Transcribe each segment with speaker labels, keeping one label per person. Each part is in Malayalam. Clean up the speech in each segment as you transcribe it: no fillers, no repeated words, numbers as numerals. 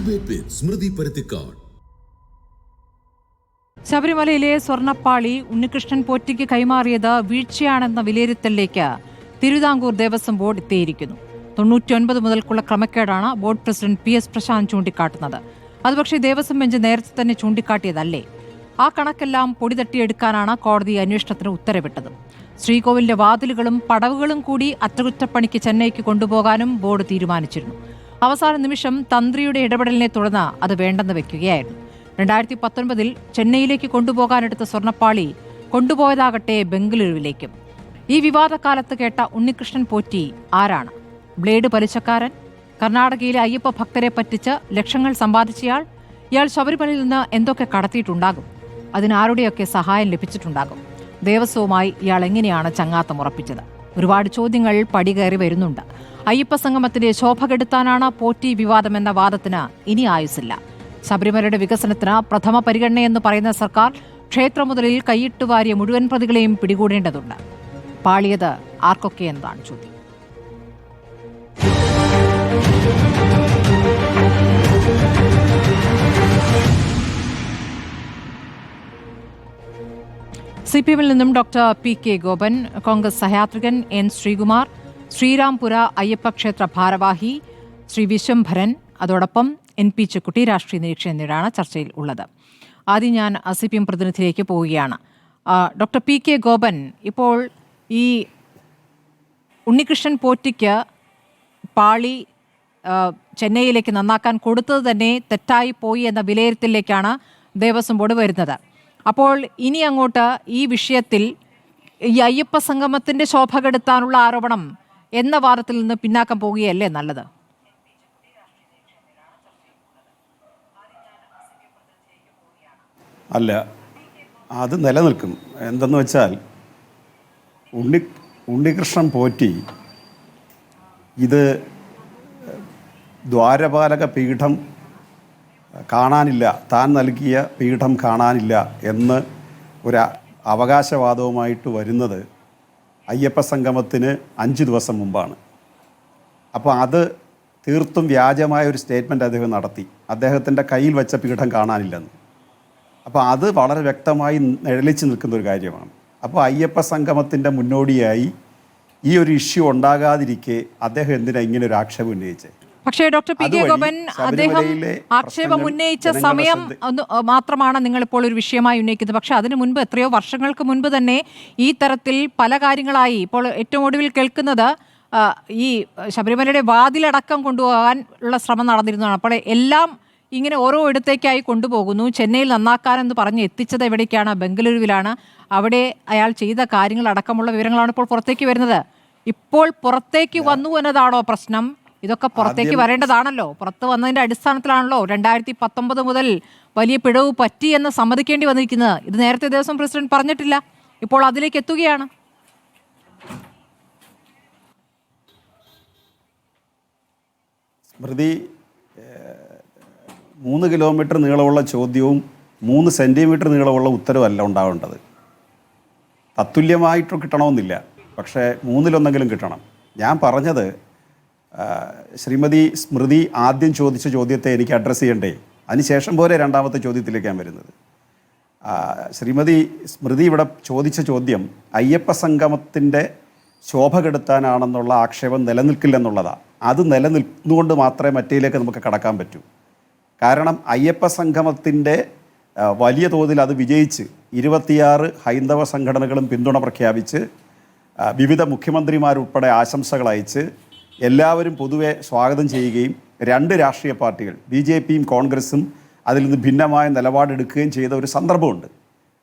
Speaker 1: ഡിബേറ്റ് വിത്ത് സ്മൃതി പരുത്തിക്കാട്.
Speaker 2: ശബരിമലയിലെ സ്വർണ്ണപ്പാളി ഉണ്ണികൃഷ്ണൻ പോറ്റിക്ക് കൈമാറിയത് വീഴ്ചയാണെന്ന വിലയിരുത്തലിലേക്ക് തിരുവിതാംകൂർ ദേവസ്വം ബോർഡ് എത്തിയിരിക്കുന്നു. 99 മുതൽക്കുള്ള ക്രമക്കേടാണ് ബോർഡ് പ്രസിഡന്റ് PS പ്രശാന്ത് ചൂണ്ടിക്കാട്ടുന്നത്. അതുപക്ഷേ ദേവസ്വം ബെഞ്ച് നേരത്തെ തന്നെ ചൂണ്ടിക്കാട്ടിയതല്ലേ? ആ കണക്കെല്ലാം പൊടി തട്ടിയെടുക്കാനാണ് കോടതി അന്വേഷണത്തിന് ഉത്തരവിട്ടത്. ശ്രീകോവിലിന്റെ വാതിലുകളും പടവുകളും കൂടി അറ്റകുറ്റപ്പണിക്ക് ചെന്നൈക്ക് കൊണ്ടുപോകാനും ബോർഡ് തീരുമാനിച്ചിരുന്നു. അവസാന നിമിഷം തന്ത്രിയുടെ ഇടപെടലിനെ തുടർന്ന് അത് വേണ്ടെന്ന് വെക്കുകയായിരുന്നു. 2019 ചെന്നൈയിലേക്ക് കൊണ്ടുപോകാനെടുത്ത സ്വർണ്ണപ്പാളി കൊണ്ടുപോയതാകട്ടെ ബംഗളൂരുവിലേക്കും. ഈ വിവാദകാലത്ത് കേട്ട ഉണ്ണികൃഷ്ണൻ പോറ്റി ആരാണ്? ബ്ലേഡ് പലിശക്കാരൻ? കർണാടകയിലെ അയ്യപ്പ ഭക്തരെ പറ്റിച്ച് ലക്ഷങ്ങൾ സമ്പാദിച്ചയാൾ? ഇയാൾ ശബരിമലയിൽ നിന്ന് എന്തൊക്കെ കടത്തിയിട്ടുണ്ടാകും? അതിനാരുടെയൊക്കെ സഹായം ലഭിച്ചിട്ടുണ്ടാകും? ദേവസ്വവുമായി ഇയാൾ എങ്ങനെയാണ് ചങ്ങാത്തം ഉറപ്പിച്ചത്? ഒരുപാട് ചോദ്യങ്ങൾ പടികയറി വരുന്നുണ്ട്. അയ്യപ്പ സംഗമത്തിന്റെ ശോഭ കെടുത്താനാണ് പോറ്റി വിവാദമെന്ന വാദത്തിന് ഇനി ആയുസില്ല. ശബരിമലയുടെ വികസനത്തിന് പ്രഥമ പരിഗണനയെന്ന് പറയുന്ന സർക്കാർ ക്ഷേത്രമുതലിൽ കൈയിട്ടുവാരിയ മുഴുവൻ പ്രതികളെയും പിടികൂടേണ്ടതുണ്ട്. പാളിയത് ആർക്കൊക്കെ എന്നതാണ് ചോദ്യം. CPM-ൽ നിന്നും ഡോക്ടർ PK ഗോപൻ, കോൺഗ്രസ് സഹയാത്രികൻ N ശ്രീകുമാർ, ശ്രീരാംപുര അയ്യപ്പ ക്ഷേത്ര ഭാരവാഹി ശ്രീ വിശ്വംഭരൻ, അതോടൊപ്പം NP ചെക്കുട്ടി, രാഷ്ട്രീയ നിരീക്ഷകൻ എന്നിവരാണ് ചർച്ചയിൽ ഉള്ളത്. ആദ്യം ഞാൻ CPM പ്രതിനിധിയിലേക്ക് പോവുകയാണ്. ഡോക്ടർ PK ഗോപൻ, ഇപ്പോൾ ഈ ഉണ്ണികൃഷ്ണൻ പോറ്റിക്ക് പാളി ചെന്നൈയിലേക്ക് നന്നാക്കാൻ കൊടുത്തത് തന്നെ തെറ്റായി പോയി എന്ന വിലയിരുത്തലിലേക്കാണ് ദേവസ്വം ബോർഡ് വരുന്നത്. അപ്പോൾ ഇനി അങ്ങോട്ട് ഈ വിഷയത്തിൽ ഈ അയ്യപ്പ സംഗമത്തിന്റെ ശോഭ കെടുത്താനുള്ള ആരോപണം എന്ന വാദത്തിൽ നിന്ന് പിന്നാക്കം പോവുകയല്ലേ നല്ലത്?
Speaker 3: അല്ല, അത് നിലനിൽക്കും. എന്തെന്ന് വെച്ചാൽ ഉണ്ണികൃഷ്ണൻ പോറ്റി ഇത് ദ്വാരപാലക പീഠം കാണാനില്ല, താൻ നൽകിയ പീഠം കാണാനില്ല എന്ന് ഒരു അവകാശവാദവുമായിട്ട് വരുന്നത് അയ്യപ്പ സംഗമത്തിന് 5 ദിവസം മുമ്പാണ്. അപ്പോൾ അത് തീർത്തും വ്യാജമായ ഒരു സ്റ്റേറ്റ്മെൻറ്റ് അദ്ദേഹം നടത്തി. അദ്ദേഹത്തിൻ്റെ കയ്യിൽ വെച്ച പീഠം കാണാനില്ലെന്ന്. അപ്പോൾ അത് വളരെ വ്യക്തമായി നിഴലിച്ച് നിൽക്കുന്ന ഒരു കാര്യമാണ്. അപ്പോൾ അയ്യപ്പ സംഗമത്തിൻ്റെ മുന്നോടിയായി ഈ ഒരു ഇഷ്യൂ ഉണ്ടാകാതിരിക്കെ അദ്ദേഹം എന്തിനാ ഇങ്ങനെ ഒരു ആക്ഷേപം ഉന്നയിച്ചത്?
Speaker 2: പക്ഷേ ഡോക്ടർ PK ഗോപൻ, അദ്ദേഹം ആക്ഷേപം ഉന്നയിച്ച സമയം മാത്രമാണ് നിങ്ങളിപ്പോൾ ഒരു വിഷയമായി ഉന്നയിക്കുന്നത്. പക്ഷെ അതിനു മുൻപ്, എത്രയോ വർഷങ്ങൾക്ക് മുൻപ് തന്നെ ഈ തരത്തിൽ പല കാര്യങ്ങളായി ഇപ്പോൾ ഏറ്റവും ഒടുവിൽ കേൾക്കുന്നത് ഈ ശബരിമലയുടെ വാതിലടക്കം കൊണ്ടുപോകാൻ ഉള്ള ശ്രമം നടന്നിരുന്നതാണ്. അപ്പോൾ എല്ലാം ഇങ്ങനെ ഓരോ ഇടത്തേക്കായി കൊണ്ടുപോകുന്നു. ചെന്നൈയിൽ നന്നാക്കാനെന്ന് പറഞ്ഞ് എത്തിച്ചത് എവിടേക്കാണ്? ബംഗളൂരുവിലാണ്. അവിടെ അയാൾ ചെയ്ത കാര്യങ്ങളടക്കമുള്ള വിവരങ്ങളാണ് ഇപ്പോൾ പുറത്തേക്ക് വരുന്നത്. ഇപ്പോൾ പുറത്തേക്ക് വന്നു എന്നതാണോ പ്രശ്നം? ഇതൊക്കെ പുറത്തേക്ക് വരേണ്ടതാണല്ലോ. പുറത്ത് വന്നതിന്റെ അടിസ്ഥാനത്തിലാണല്ലോ 2019 മുതൽ വലിയ പിഴവ് പറ്റി എന്ന് സമ്മതിക്കേണ്ടി വന്നിരിക്കുന്നത്. ഇത് നേരത്തെ ദേവസ്വം പ്രസിഡന്റ് പറഞ്ഞിട്ടില്ല, ഇപ്പോൾ അതിലേക്ക് എത്തുകയാണ്.
Speaker 3: സ്മൃതി, 3 കിലോമീറ്റർ നീളമുള്ള ചോദ്യവും 3 സെൻറ്റിമീറ്റർ നീളമുള്ള ഉത്തരവല്ല ഉണ്ടാവേണ്ടത്. തത്തുല്യമായിട്ട് കിട്ടണമെന്നില്ല, പക്ഷേ 3-1 കിട്ടണം. ഞാൻ പറഞ്ഞത്, ശ്രീമതി സ്മൃതി ആദ്യം ചോദിച്ച ചോദ്യത്തെ എനിക്ക് അഡ്രസ്സ് ചെയ്യണ്ടേ? അതിനുശേഷം പോലെ രണ്ടാമത്തെ ചോദ്യത്തിലേക്ക് ഞാൻ വരുന്നത്. ശ്രീമതി സ്മൃതി ഇവിടെ ചോദിച്ച ചോദ്യം അയ്യപ്പ സംഗമത്തിൻ്റെ ശോഭ കെടുത്താനാണെന്നുള്ള ആക്ഷേപം നിലനിൽക്കില്ലെന്നുള്ളതാണ്. അത് നിലനിൽക്കുന്നുകൊണ്ട് മാത്രമേ മറ്റേലേക്ക് നമുക്ക് കടക്കാൻ പറ്റൂ. കാരണം അയ്യപ്പ സംഗമത്തിൻ്റെ വലിയ തോതിൽ അത് വിജയിച്ച് 26 ഹൈന്ദവ സംഘടനകളും പിന്തുണ പ്രഖ്യാപിച്ച് വിവിധ മുഖ്യമന്ത്രിമാരുൾപ്പെടെ ആശംസകൾ അയച്ച് എല്ലാവരും പൊതുവെ സ്വാഗതം ചെയ്യുകയും 2 രാഷ്ട്രീയ പാർട്ടികൾ BJPയും കോൺഗ്രസും അതിൽ നിന്ന് ഭിന്നമായ നിലപാടെടുക്കുകയും ചെയ്ത ഒരു സന്ദർഭമുണ്ട്.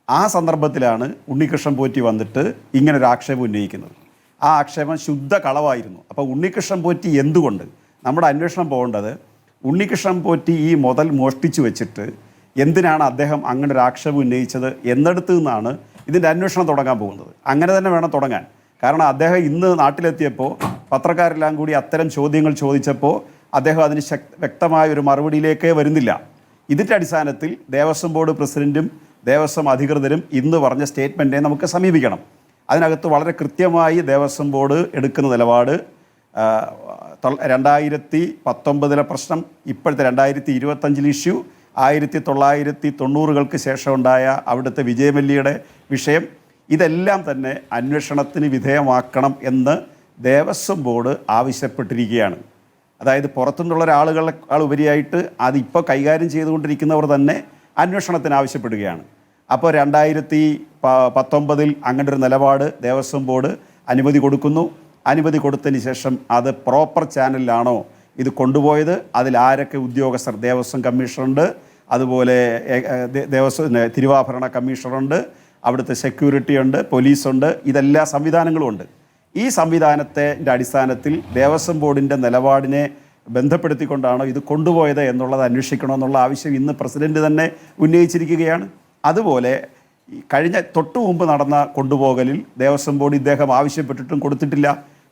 Speaker 3: ആ സന്ദർഭത്തിലാണ് ഉണ്ണികൃഷ്ണൻ പോറ്റി വന്നിട്ട് ഇങ്ങനൊരു ആക്ഷേപം ഉന്നയിക്കുന്നത്. ആ ആക്ഷേപം ശുദ്ധ കളവായിരുന്നു. അപ്പോൾ ഉണ്ണികൃഷ്ണൻ പോറ്റി എന്തുകൊണ്ട് നമ്മുടെ അന്വേഷണം പോകേണ്ടത്, ഉണ്ണികൃഷ്ണൻ പോറ്റി ഈ മുതൽ മോഷ്ടിച്ചു വെച്ചിട്ട് എന്തിനാണ് അദ്ദേഹം അങ്ങനെ ഒരു ആക്ഷേപം ഉന്നയിച്ചത് എന്നിടത്ത് നിന്നാണ് ഇതിൻ്റെ അന്വേഷണം തുടങ്ങാൻ പോകുന്നത്. അങ്ങനെ തന്നെ വേണം തുടങ്ങാൻ. കാരണം അദ്ദേഹം ഇന്ന് നാട്ടിലെത്തിയപ്പോൾ പത്രക്കാരെല്ലാം കൂടി അത്തരം ചോദ്യങ്ങൾ ചോദിച്ചപ്പോൾ അദ്ദേഹം അതിന് വ്യക്തമായ ഒരു മറുപടിയിലേക്കേ വരുന്നില്ല. ഇതിൻ്റെ അടിസ്ഥാനത്തിൽ ദേവസ്വം ബോർഡ് പ്രസിഡൻറ്റും ദേവസ്വം അധികൃതരും ഇന്ന് പറഞ്ഞ സ്റ്റേറ്റ്മെൻറ്റിനെ നമുക്ക് സമീപിക്കണം. അതിനകത്ത് വളരെ കൃത്യമായി ദേവസ്വം ബോർഡ് എടുക്കുന്ന നിലപാട് 2019 പ്രശ്നം, ഇപ്പോഴത്തെ 2025 ഇഷ്യൂ, 1990-കൾക്ക് ശേഷമുണ്ടായ അവിടുത്തെ വിജയമല്യയുടെ വിഷയം, ഇതെല്ലാം തന്നെ അന്വേഷണത്തിന് വിധേയമാക്കണം എന്ന് ദേവസ്വം ബോർഡ് ആവശ്യപ്പെട്ടിരിക്കുകയാണ്. അതായത് പുറത്തുനിന്നുള്ള ഒരാളുകളെക്കാൾ ഉപരിയായിട്ട് അതിപ്പോൾ കൈകാര്യം ചെയ്തുകൊണ്ടിരിക്കുന്നവർ തന്നെ അന്വേഷണത്തിന് ആവശ്യപ്പെടുകയാണ്. അപ്പോൾ 2019 അങ്ങനെ ഒരു നിലപാട് ദേവസ്വം ബോർഡ് അനുമതി കൊടുക്കുന്നു. അനുമതി കൊടുത്തതിന് ശേഷം അത് പ്രോപ്പർ ചാനലിലാണോ ഇത് കൊണ്ടുപോയത്, അതിൽ ആരൊക്കെ ഉദ്യോഗസ്ഥർ, ദേവസ്വം കമ്മീഷണറുണ്ട്, അതുപോലെ ദേവസ്വം തിരുവാഭരണ കമ്മീഷണറുണ്ട്, അവിടുത്തെ സെക്യൂരിറ്റി ഉണ്ട്, പോലീസുണ്ട്, ഇതെല്ലാ സംവിധാനങ്ങളും ഉണ്ട്. ഈ സംവിധാനത്തിൻ്റെ അടിസ്ഥാനത്തിൽ ദേവസ്വം ബോർഡിൻ്റെ നിലപാടിനെ ബന്ധപ്പെടുത്തിക്കൊണ്ടാണോ ഇത് കൊണ്ടുപോയത് എന്നുള്ളത് അന്വേഷിക്കണമെന്നുള്ള ആവശ്യം ഇന്ന് പ്രസിഡന്റ് തന്നെ ഉന്നയിച്ചിരിക്കുകയാണ്. അതുപോലെ കഴിഞ്ഞ തൊട്ടു മുമ്പ് നടന്ന കൊണ്ടുപോകലിൽ ദേവസ്വം ബോർഡ് ഇദ്ദേഹം ആവശ്യപ്പെട്ടിട്ടും കൊടുത്തിട്ടില്ല,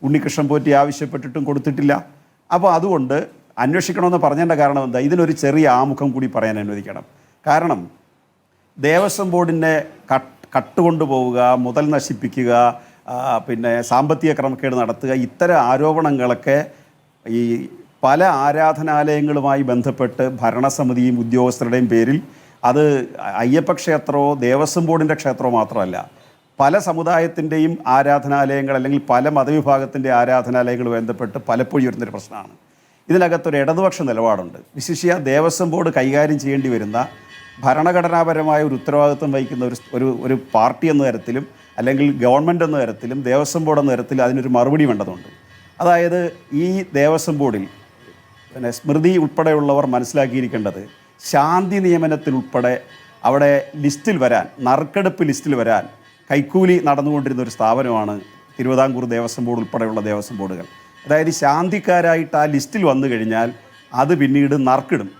Speaker 3: ഉണ്ണികൃഷ്ണൻ പോറ്റി ആവശ്യപ്പെട്ടിട്ടും കൊടുത്തിട്ടില്ല. അപ്പോൾ അതുകൊണ്ട് അന്വേഷിക്കണമെന്ന് പറഞ്ഞതിൻ്റെ കാരണം എന്താ, ഇതിനൊരു ചെറിയ ആമുഖം കൂടി പറയാൻ അനുവദിക്കണം. കാരണം ദേവസ്വം ബോർഡിനെ കട്ടുകൊണ്ടുപോവുക, മുതൽ നശിപ്പിക്കുക, പിന്നെ സാമ്പത്തിക ക്രമക്കേട് നടത്തുക, ഇത്തരം ആരോപണങ്ങളൊക്കെ ഈ പല ആരാധനാലയങ്ങളുമായി ബന്ധപ്പെട്ട് ഭരണസമിതിയും ഉദ്യോഗസ്ഥരുടെയും പേരിൽ, അത് അയ്യപ്പ ക്ഷേത്രമോ ദേവസ്വം ബോർഡിൻ്റെ ക്ഷേത്രമോ മാത്രമല്ല, പല സമുദായത്തിൻ്റെയും ആരാധനാലയങ്ങൾ അല്ലെങ്കിൽ പല മതവിഭാഗത്തിൻ്റെ ആരാധനാലയങ്ങൾ ബന്ധപ്പെട്ട് പലപ്പോഴും വരുന്നൊരു പ്രശ്നമാണ്. ഇതിനകത്തൊരു ഇടതുപക്ഷ നിലപാടുണ്ട്. വിശിഷ്യ ദേവസ്വം ബോർഡ് കൈകാര്യം ചെയ്യേണ്ടി വരുന്ന ഭരണഘടനാപരമായ ഒരു ഉത്തരവാദിത്വം വഹിക്കുന്ന ഒരു പാർട്ടി എന്ന തരത്തിലും അല്ലെങ്കിൽ ഗവൺമെൻറ് എന്ന തരത്തിലും ദേവസ്വം ബോർഡ് എന്ന തരത്തിൽ അതിനൊരു മറുപടി വേണ്ടതുണ്ട്. അതായത് ഈ ദേവസ്വം ബോർഡിൽ പിന്നെ സ്മൃതി ഉൾപ്പെടെയുള്ളവർ മനസ്സിലാക്കിയിരിക്കേണ്ടത്, ശാന്തി നിയമനത്തിലുൾപ്പെടെ അവിടെ ലിസ്റ്റിൽ വരാൻ, നറുക്കെടുപ്പ് ലിസ്റ്റിൽ വരാൻ കൈക്കൂലി നടന്നുകൊണ്ടിരുന്ന ഒരു സ്ഥാപനമാണ് തിരുവിതാംകൂർ ദേവസ്വം ബോർഡ് ഉൾപ്പെടെയുള്ള ദേവസ്വം ബോർഡുകൾ. അതായത് ശാന്തിക്കാരായിട്ട് ആ ലിസ്റ്റിൽ വന്നു കഴിഞ്ഞാൽ അത് പിന്നീട്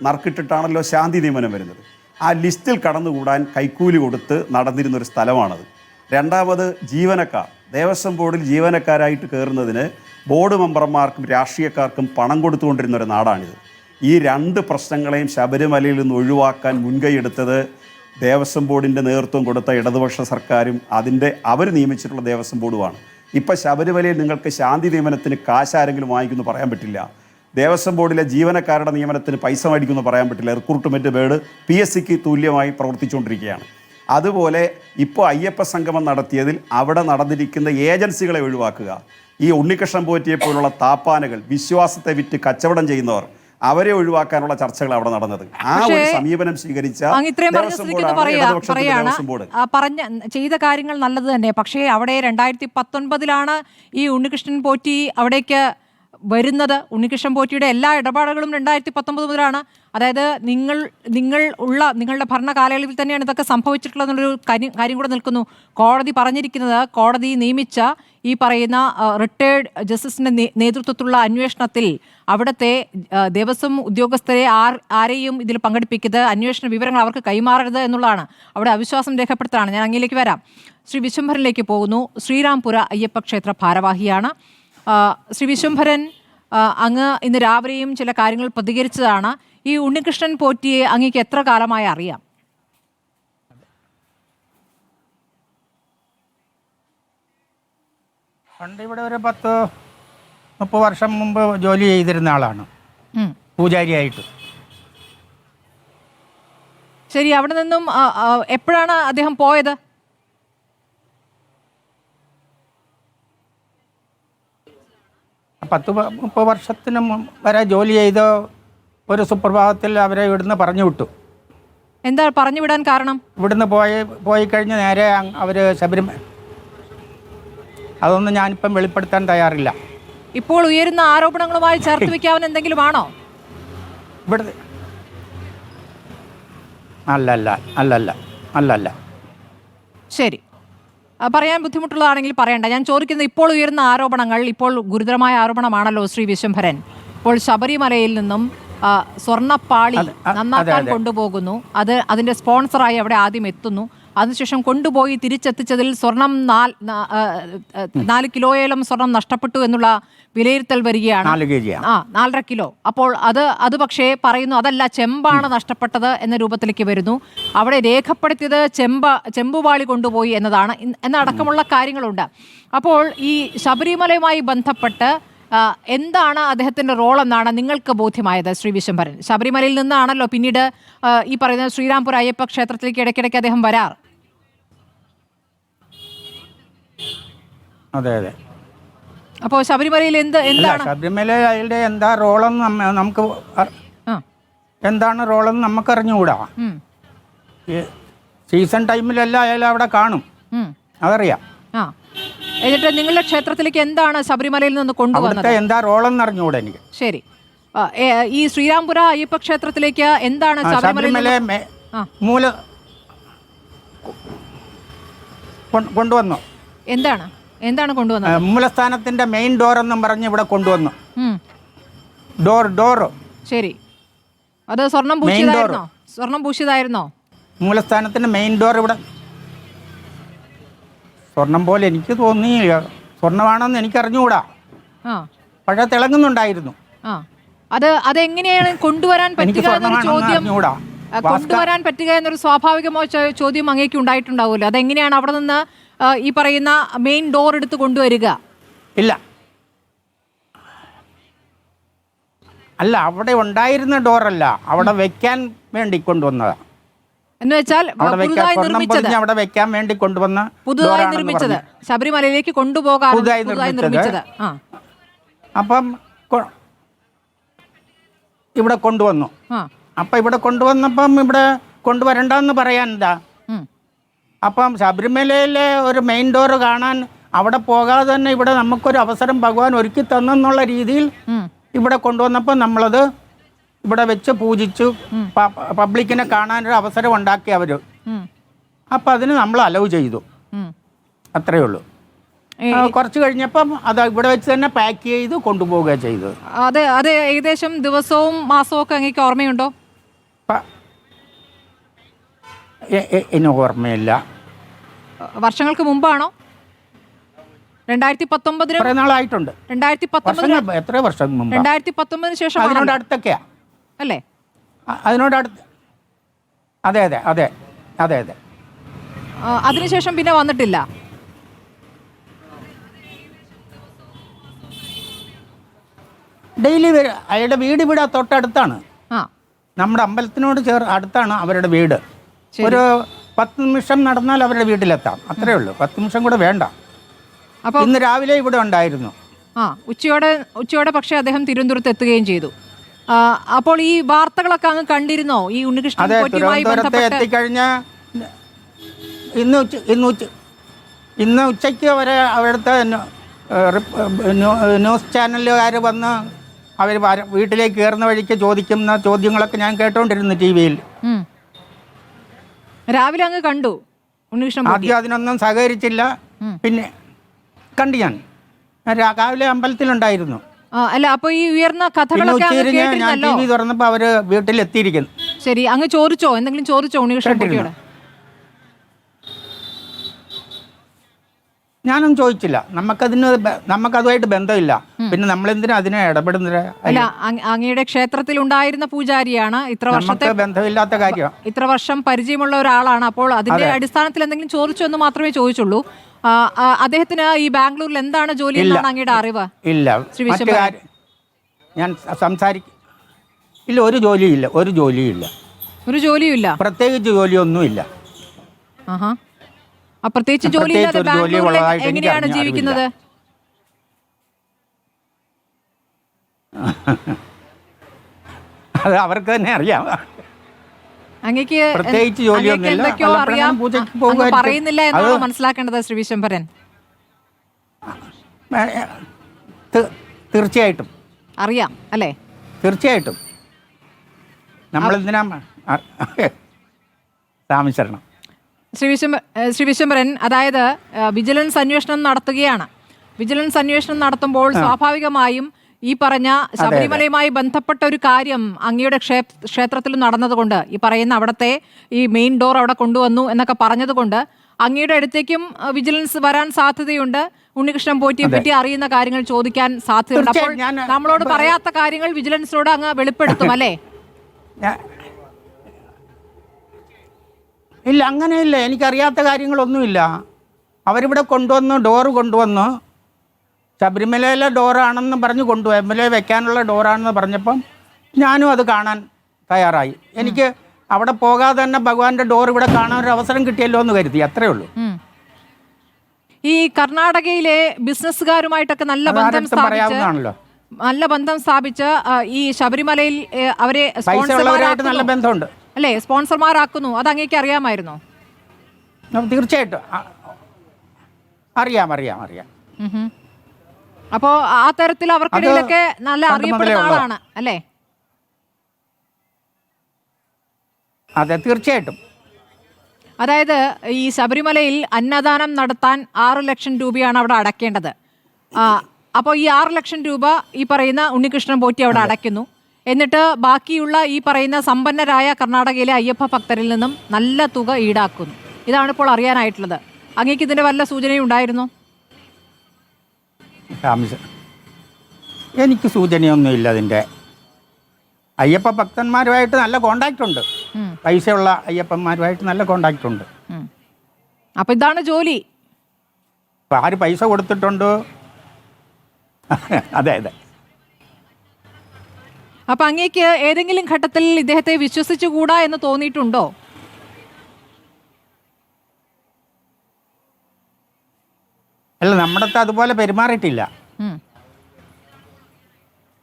Speaker 3: നറുക്കിട്ടിട്ടാണല്ലോ ശാന്തി നിയമനം വരുന്നത്. ആ ലിസ്റ്റിൽ കടന്നുകൂടാൻ കൈക്കൂലി കൊടുത്ത് നടന്നിരുന്നൊരു സ്ഥലമാണത്. രണ്ടാമത് ജീവനക്കാർ, ദേവസ്വം ബോർഡിൽ ജീവനക്കാരായിട്ട് കയറുന്നതിന് ബോർഡ് മെമ്പർമാർക്കും രാഷ്ട്രീയക്കാർക്കും പണം കൊടുത്തുകൊണ്ടിരുന്ന ഒരു നാടാണിത്. ഈ രണ്ട് പ്രശ്നങ്ങളെയും ശബരിമലയിൽ നിന്ന് ഒഴിവാക്കാൻ മുൻകൈയെടുത്തത് ദേവസ്വം ബോർഡിൻ്റെ നേതൃത്വം കൊടുത്ത ഇടതുപക്ഷ സർക്കാരും അവർ നിയമിച്ചിട്ടുള്ള ദേവസ്വം ബോർഡുമാണ്. ഇപ്പം ശബരിമലയിൽ നിങ്ങൾക്ക് ശാന്തി നിയമനത്തിന് കാശാരെങ്കിലും വാങ്ങിക്കുമെന്ന് പറയാൻ പറ്റില്ല. ദേവസ്വം ബോർഡിലെ ജീവനക്കാരുടെ നിയമനത്തിന് പൈസ മേടിക്കുമെന്ന് പറയാൻ പറ്റില്ല. റിക്രൂട്ട്മെൻറ്റ് ബോർഡ് PSCക്ക് തുല്യമായി പ്രവർത്തിച്ചുകൊണ്ടിരിക്കുകയാണ്. അതുപോലെ ഇപ്പോൾ അയ്യപ്പ സംഗമം നടത്തിയതിൽ അവിടെ നടന്നിരിക്കുന്ന ഏജൻസികളെ ഒഴിവാക്കുക. ഈ ഉണ്ണികൃഷ്ണൻ പോറ്റിയെ പോലുള്ള താപ്പാനകൾ, വിശ്വാസത്തെ വിറ്റ് കച്ചവടം ചെയ്യുന്നവർ, അവരെ ഒഴിവാക്കാനുള്ള ചർച്ചകൾ അവിടെ നടന്നത്. ആ ഒരു സമീപനം സ്വീകരിച്ച
Speaker 2: ചെയ്ത കാര്യങ്ങൾ നല്ലത് തന്നെ. പക്ഷേ അവിടെ 2019 ഈ ഉണ്ണികൃഷ്ണൻ പോറ്റി അവിടേക്ക് വരുന്നത്. ഉണ്ണികൃഷ്ണൻ പോറ്റിയുടെ എല്ലാ ഇടപാടുകളും 2019 മുതലാണ്. അതായത് നിങ്ങളുടെ ഭരണ കാലയളവിൽ തന്നെയാണ് ഇതൊക്കെ സംഭവിച്ചിട്ടുള്ളതെന്നുള്ളൊരു കാര്യം കൂടെ നിൽക്കുന്നു. കോടതി പറഞ്ഞിരിക്കുന്നത്, കോടതി നിയമിച്ച ഈ പറയുന്ന റിട്ടയേർഡ് ജസ്റ്റിസിൻ്റെ നേതൃത്വത്തിലുള്ള അന്വേഷണത്തിൽ അവിടുത്തെ ദേവസ്വം ഉദ്യോഗസ്ഥരെ ആരെയും ഇതിൽ പങ്കെടുപ്പിക്കരുത്, അന്വേഷണ വിവരങ്ങൾ അവർക്ക് കൈമാറരുത് എന്നുള്ളതാണ്. അവിടെ അവിശ്വാസം രേഖപ്പെടുത്താണ്. ഞാൻ അങ്ങയിലേക്ക് വരാം. ശ്രീ വിശ്വംഭരനിലേക്ക് പോകുന്നു. ശ്രീരാംപുര അയ്യപ്പ ക്ഷേത്ര ഭാരവാഹിയാണ്. ശ്രീ വിശ്വംഭരൻ, അങ്ങ് ഇന്ന് രാവിലെയും ചില കാര്യങ്ങൾ പ്രതികരിച്ചതാണ്. ഈ ഉണ്ണികൃഷ്ണൻ പോറ്റിയെ അങ്ങേക്ക് എത്ര കാലമായി അറിയാം?
Speaker 4: പണ്ട് ഇവിടെ ഒരു 10-30 വർഷം മുമ്പ് ജോലി ചെയ്തിരുന്ന ആളാണ്, പൂജാരിയായിട്ട്.
Speaker 2: ശരി, അവിടെ നിന്നും എപ്പോഴാണ് അദ്ദേഹം പോയത്?
Speaker 4: പത്ത് 30 വർഷത്തിന് വരെ ജോലി ചെയ്ത ഒരു സുപ്രഭാതത്തിൽ അവരെ ഇവിടുന്ന് പറഞ്ഞു വിട്ടു.
Speaker 2: എന്താ പറഞ്ഞു വിടാൻ കാരണം?
Speaker 4: ഇവിടുന്ന് പോയി കഴിഞ്ഞ് നേരെ അവർ ശബരിമല. അതൊന്നും ഞാനിപ്പം വെളിപ്പെടുത്താൻ തയ്യാറില്ല.
Speaker 2: ഇപ്പോൾ ഉയരുന്ന ആരോപണങ്ങളുമായി ചേർത്ത് വെക്കാവുന്ന എന്തെങ്കിലും ആണോ?
Speaker 4: ഇവിടുത്തെ അല്ലല്ല.
Speaker 2: ശരി, പറയാൻ ബുദ്ധിമുട്ടുള്ളതാണെങ്കിൽ പറയണ്ട. ഞാൻ ചോദിക്കുന്നത്, ഇപ്പോൾ ഉയർന്ന ആരോപണങ്ങൾ ഇപ്പോൾ ഗുരുതരമായ ആരോപണമാണല്ലോ ശ്രീ വിശ്വംഭരൻ. ഇപ്പോൾ ശബരിമലയിൽ നിന്നും സ്വർണ്ണപ്പാളി നന്നാക്കാൻ കൊണ്ടുപോകുന്നു. അതിൻ്റെ സ്പോൺസറായി അവിടെ ആദ്യം എത്തുന്നു. അതിനുശേഷം കൊണ്ടുപോയി തിരിച്ചെത്തിച്ചതിൽ സ്വർണം 4 കിലോയോളം സ്വർണം നഷ്ടപ്പെട്ടു എന്നുള്ള വിലയിരുത്തൽ വരികയാണ്. 4.5 കിലോ. അപ്പോൾ അത് പക്ഷേ പറയുന്നു അതല്ല, ചെമ്പാണ് നഷ്ടപ്പെട്ടത് എന്ന രൂപത്തിലേക്ക് വരുന്നു. അവിടെ രേഖപ്പെടുത്തിയത് ചെമ്പുപാളി കൊണ്ടുപോയി എന്നതാണ് എന്നടക്കമുള്ള കാര്യങ്ങളുണ്ട്. അപ്പോൾ ഈ ശബരിമലയുമായി ബന്ധപ്പെട്ട് എന്താണ് അദ്ദേഹത്തിന്റെ റോൾ എന്നാണ് നിങ്ങൾക്ക് ബോധ്യമായത് ശ്രീ വിശ്വംഭരൻ? ശബരിമലയിൽ നിന്നാണല്ലോ പിന്നീട് ഈ പറയുന്ന ശ്രീരാംപുരം അയ്യപ്പ ക്ഷേത്രത്തിലേക്ക് ഇടയ്ക്കിടയ്ക്ക് അദ്ദേഹം വരാറ്.
Speaker 4: അതെ അതെ.
Speaker 2: അപ്പോൾ ശബരിമലയിൽ എന്താണ്
Speaker 4: ശബരിമലയുടെ എന്താ റോളെന്ന് നമുക്ക് എന്താണ് റോളെന്ന് നമുക്കറിഞ്ഞുകൂടാ. സീസൺ ടൈമിലല്ല അയാൾ അവിടെ കാണും, അതറിയാം.
Speaker 2: എന്നിട്ട് നിങ്ങളുടെ ക്ഷേത്രത്തിലേക്ക് എന്താണ് ശബരിമലയിൽ നിന്ന് കൊണ്ടുവന്നത്?
Speaker 4: എന്താ റോളെന്ന് അറിഞ്ഞുകൂടാ എനിക്ക്.
Speaker 2: ശരി, ഈ ശ്രീരാംപുര അയ്യപ്പ ക്ഷേത്രത്തിലേക്ക് എന്താണ്
Speaker 4: ശബരിമല മൂല കൊണ്ടുവന്നു?
Speaker 2: എന്താണ് കൊണ്ടുവന്നത്?
Speaker 4: മൂലസ്ഥാനത്തിന്റെ മെയിൻ ഡോർ എന്നും പറഞ്ഞ് ഇവിടെ കൊണ്ടുവന്നു. ഡോർ
Speaker 2: ശരി, അത് സ്വർണം പൂശിയതായിരുന്നോ? മൂലസ്ഥാനത്തിന്റെ
Speaker 4: മെയിൻ ഡോർ ഇവിടെ സ്വർണം പോലെ എനിക്ക് തോന്നി, സ്വർണ്ണമാണെന്ന് എനിക്ക് അറിഞ്ഞുകൂടാ. പക്ഷേ തിളങ്ങുന്നുണ്ടായിരുന്നു.
Speaker 2: അതെങ്ങനെയാണ് കൊണ്ടുവരാൻ പറ്റുക എന്നൊരു സ്വാഭാവികമോ ചോദ്യം അങ്ങേക്ക് ഉണ്ടായിട്ടുണ്ടാവുമല്ലോ. അതെങ്ങനെയാണ് അവിടെ നിന്ന് ഈ പറയുന്ന മെയിൻ ഡോർ എടുത്ത് കൊണ്ടുവരിക?
Speaker 4: അല്ല, അവിടെ ഉണ്ടായിരുന്ന ഡോറല്ല, അവിടെ വെക്കാൻ വേണ്ടി കൊണ്ടുവന്നതാ.
Speaker 2: എന്ന് വെച്ചാൽ പുതുതായി നിർമ്മിച്ചത് ശബരിമലയിലേക്ക് കൊണ്ടുപോകാൻ നിർമ്മിച്ചത്.
Speaker 4: അപ്പം ഇവിടെ കൊണ്ടുവന്നു. അപ്പം ഇവിടെ കൊണ്ടുവന്നപ്പം ഇവിടെ കൊണ്ടുവരണ്ടെന്ന് പറയാൻ എന്താ? അപ്പം ശബരിമലയിലെ ഒരു മെയിൻ ഡോർ കാണാൻ അവിടെ പോകാതെ തന്നെ ഇവിടെ നമുക്കൊരു അവസരം ഭഗവാൻ ഒരുക്കി തന്നെന്നുള്ള രീതിയിൽ ഇവിടെ കൊണ്ടുവന്നപ്പോൾ നമ്മളത് ഇവിടെ വെച്ച് പൂജിച്ചു, പബ്ലിക്കിനെ കാണാനൊരു അവസരം ഉണ്ടാക്കി അവർ. അപ്പം അതിന് നമ്മൾ അലവ് ചെയ്തു, അത്രയേ ഉള്ളൂ. കുറച്ച് കഴിഞ്ഞപ്പം അത് ഇവിടെ വെച്ച് തന്നെ പാക്ക് ചെയ്ത് കൊണ്ടുപോവുക ചെയ്തത്.
Speaker 2: അത് ഏകദേശം ദിവസവും മാസവും ഒക്കെ അങ്ങേക്ക് ഓർമ്മയുണ്ടോ?
Speaker 4: എനിക്ക് ഓർമ്മയില്ല.
Speaker 2: വർഷങ്ങൾക്ക് മുമ്പാണോ? 2019
Speaker 4: നാളായിട്ടുണ്ട്.
Speaker 2: 2019
Speaker 4: എത്ര വർഷം മുമ്പ്?
Speaker 2: 2019 ശേഷം
Speaker 4: അതിനോട് അടുത്തൊക്കെയാ
Speaker 2: അല്ലേ?
Speaker 4: അതിനോട് അടുത്ത്. അതെ അതെ അതെ അതെ അതെ.
Speaker 2: അതിനുശേഷം പിന്നെ വന്നിട്ടില്ല.
Speaker 4: ഡെയിലി അയാളുടെ വീട് ഇവിടെ തൊട്ടടുത്താണ്. നമ്മുടെ അമ്പലത്തിനോട് അടുത്താണ് അവരുടെ വീട്. ഒരു 10 നിമിഷം നടന്നാൽ അവരുടെ വീട്ടിലെത്താം, അത്രേ ഉള്ളൂ. 10 നിമിഷം കൂടെ വേണ്ട. ഇന്ന് രാവിലെ ഇവിടെ ഉണ്ടായിരുന്നു.
Speaker 2: ഉച്ചയോടെ പക്ഷേ അദ്ദേഹം തിരുവനന്തപുരത്ത് എത്തുകയും ചെയ്തു. അപ്പോൾ ഈ വാർത്തകളൊക്കെ അങ്ങ് കണ്ടിരുന്നോ? ഈ ഉണ്ണികൃഷ്ണൻ
Speaker 4: തിരുവനന്തപുരത്ത് എത്തിക്കഴിഞ്ഞ ഇന്ന് ഉച്ചയ്ക്ക് വരെ അവിടുത്തെ ന്യൂസ് ചാനലുകാർ വന്ന് അവർ വീട്ടിലേക്ക് കയറുന്ന വഴിക്ക് ചോദിക്കുന്ന ചോദ്യങ്ങളൊക്കെ ഞാൻ കേട്ടോണ്ടിരുന്നു ടി വിയിൽ.
Speaker 2: രാവിലെ അങ്ങ് കണ്ടു ഉണ്ണികൃഷ്ണൻ.
Speaker 4: ആദ്യം അതിനൊന്നും സഹകരിച്ചില്ല, പിന്നെ കണ്ടു. ഞാൻ രാവിലെ അമ്പലത്തിലുണ്ടായിരുന്നു.
Speaker 2: അല്ല, അപ്പൊ ഈ ഉയർന്ന കഥകളൊക്കെ
Speaker 4: ഞാൻ ടി വി തുറന്നപ്പോൾ അവര് വീട്ടിലെത്തിയിരിക്കുന്നു.
Speaker 2: ശരി, അങ്ങ് ചോദിച്ചോ? എന്തെങ്കിലും ചോദിച്ചോ ഉണ്ണികൃഷ്ണൻ കുട്ടിയോട്?
Speaker 4: ഞാനൊന്നും ചോദിച്ചില്ല. നമുക്കതുമായിട്ട് ബന്ധമില്ല. പിന്നെ നമ്മളെന്തിനാ അതിനെ ഇടപെടുന്നത്?
Speaker 2: അല്ല, അങ്ങയുടെ ക്ഷേത്രത്തിൽ ഉണ്ടായിരുന്ന പൂജാരിയാണ്.
Speaker 4: ബന്ധമില്ലാത്ത കാര്യം.
Speaker 2: ഇത്ര വർഷം പരിചയമുള്ള ഒരാളാണ്. അപ്പോൾ അതിന്റെ അടിസ്ഥാനത്തിൽ എന്തെങ്കിലും ചോദിച്ചോ എന്ന് മാത്രമേ ചോദിച്ചുള്ളൂ. അദ്ദേഹത്തിന് ഈ ബാംഗ്ലൂരിൽ എന്താണ് ജോലി എന്നാണ് അങ്ങയുടെ അറിവ്?
Speaker 4: ഇല്ല, ഞാൻ ഇല്ല, ഒരു ജോലിയില്ല. പ്രത്യേകിച്ച് ജോലിയൊന്നുമില്ല.
Speaker 2: പ്രത്യേകിച്ച് ജോലി എങ്ങനെയാണ് ജീവിക്കുന്നത്?
Speaker 4: അത് അവർക്ക് തന്നെ അറിയാം.
Speaker 2: അങ്ങേക്ക്
Speaker 4: പ്രത്യേകിച്ച് ജോലിയൊന്നുമില്ല.
Speaker 2: പറയുന്നില്ല എന്നാണോ മനസ്സിലാക്കേണ്ടത് ശ്രീ വിശ്വംഭരൻ?
Speaker 4: തീർച്ചയായിട്ടും
Speaker 2: അറിയാം അല്ലേ?
Speaker 4: തീർച്ചയായിട്ടും. നമ്മളെന്തിനാ രാമശരണം.
Speaker 2: ശ്രീ വിശ്വംഭരൻ, അതായത് വിജിലൻസ് അന്വേഷണം നടത്തുകയാണ്. വിജിലൻസ് അന്വേഷണം നടത്തുമ്പോൾ സ്വാഭാവികമായും ഈ പറഞ്ഞ ശബരിമലയുമായി ബന്ധപ്പെട്ട ഒരു കാര്യം അങ്ങയുടെ ക്ഷേത്രത്തിൽ നടന്നതുകൊണ്ട്, ഈ പറയുന്ന അവിടുത്തെ ഈ മെയിൻ ഡോർ അവിടെ കൊണ്ടുവന്നു എന്നൊക്കെ പറഞ്ഞതുകൊണ്ട് അങ്ങയുടെ അടുത്തേക്കും വിജിലൻസ് വരാൻ സാധ്യതയുണ്ട്. ഉണ്ണികൃഷ്ണൻ പോറ്റിയെ പറ്റി അറിയുന്ന കാര്യങ്ങൾ ചോദിക്കാൻ സാധ്യതയുണ്ട്. അപ്പോൾ നമ്മളോട് പറയാത്ത കാര്യങ്ങൾ വിജിലൻസിനോട് അങ്ങ് വെളിപ്പെടുത്തും അല്ലേ?
Speaker 4: ഇല്ല, അങ്ങനെയില്ല. എനിക്കറിയാത്ത കാര്യങ്ങളൊന്നുമില്ല. അവരിവിടെ കൊണ്ടുവന്നു, ഡോറ് കൊണ്ടുവന്നു. ശബരിമലയിലെ ഡോറാണെന്ന് പറഞ്ഞ് കൊണ്ടുപോയി, ശബരിമല വെക്കാനുള്ള ഡോറാണെന്ന് പറഞ്ഞപ്പം ഞാനും അത് കാണാൻ തയ്യാറായി. എനിക്ക് അവിടെ പോകാതെ തന്നെ ഭഗവാന്റെ ഡോർ ഇവിടെ കാണാൻ ഒരു അവസരം കിട്ടിയല്ലോ എന്ന് കരുതി, അത്രേ ഉള്ളൂ.
Speaker 2: ഈ കർണാടകയിലെ ബിസിനസ്സുകാരുമായിട്ടൊക്കെ നല്ല ബന്ധം സ്ഥാപിച്ച് ഈ ശബരിമലയിൽ അവരെ
Speaker 4: നല്ല ബന്ധമുണ്ട്
Speaker 2: അല്ലേ, സ്പോൺസർമാരാക്കുന്നു. അത് അങ്ങേക്ക് അറിയാമായിരുന്നോ?
Speaker 4: തീർച്ചയായിട്ടും അറിയാം.
Speaker 2: അപ്പോ ആ തരത്തിൽ അവർക്കിടയിലൊക്കെ നല്ല അറിയപ്പെടുന്ന ആളാണ് അല്ലേ?
Speaker 4: അതെ, തീർച്ചയായിട്ടും.
Speaker 2: അതായത് ഈ ശബരിമലയിൽ അന്നദാനം നടത്താൻ 6 ലക്ഷം രൂപയാണ് അവിടെ അടയ്ക്കേണ്ടത്. അപ്പോൾ ഈ 6 ലക്ഷം രൂപ ഈ പറയുന്ന ഉണ്ണികൃഷ്ണൻ പോറ്റി അവിടെ അടയ്ക്കുന്നു. എന്നിട്ട് ബാക്കിയുള്ള ഈ പറയുന്ന സമ്പന്നരായ കർണാടകയിലെ അയ്യപ്പ ഭക്തരിൽ നിന്നും നല്ല തുക ഈടാക്കുന്നു. ഇതാണ് ഇപ്പോൾ അറിയാനായിട്ടുള്ളത്. അങ്ങേക്ക് ഇതിന്റെ വല്ല സൂചനയും ഉണ്ടായിരുന്നോ?
Speaker 4: എനിക്ക് സൂചനയൊന്നുമില്ല. അതിൻ്റെ അയ്യപ്പ ഭക്തന്മാരുമായിട്ട് നല്ല കോണ്ടാക്റ്റ് ഉണ്ട്, പൈസയുള്ള അയ്യപ്പന്മാരുമായിട്ട് നല്ല കോണ്ടാക്റ്റ് ഉണ്ട്.
Speaker 2: അപ്പം ഇതാണ് ജോലി.
Speaker 4: ഇപ്പം ആര് പൈസ കൊടുത്തിട്ടുണ്ടോ? അതെ.
Speaker 2: അപ്പം അങ്ങേക്ക് ഏതെങ്കിലും ഘട്ടത്തിൽ ഇദ്ദേഹത്തെ വിശ്വസിച്ചുകൂടാ എന്ന് തോന്നിയിട്ടുണ്ടോ?
Speaker 4: അല്ല, നമ്മുടെ അതുപോലെ പെരുമാറിയിട്ടില്ല.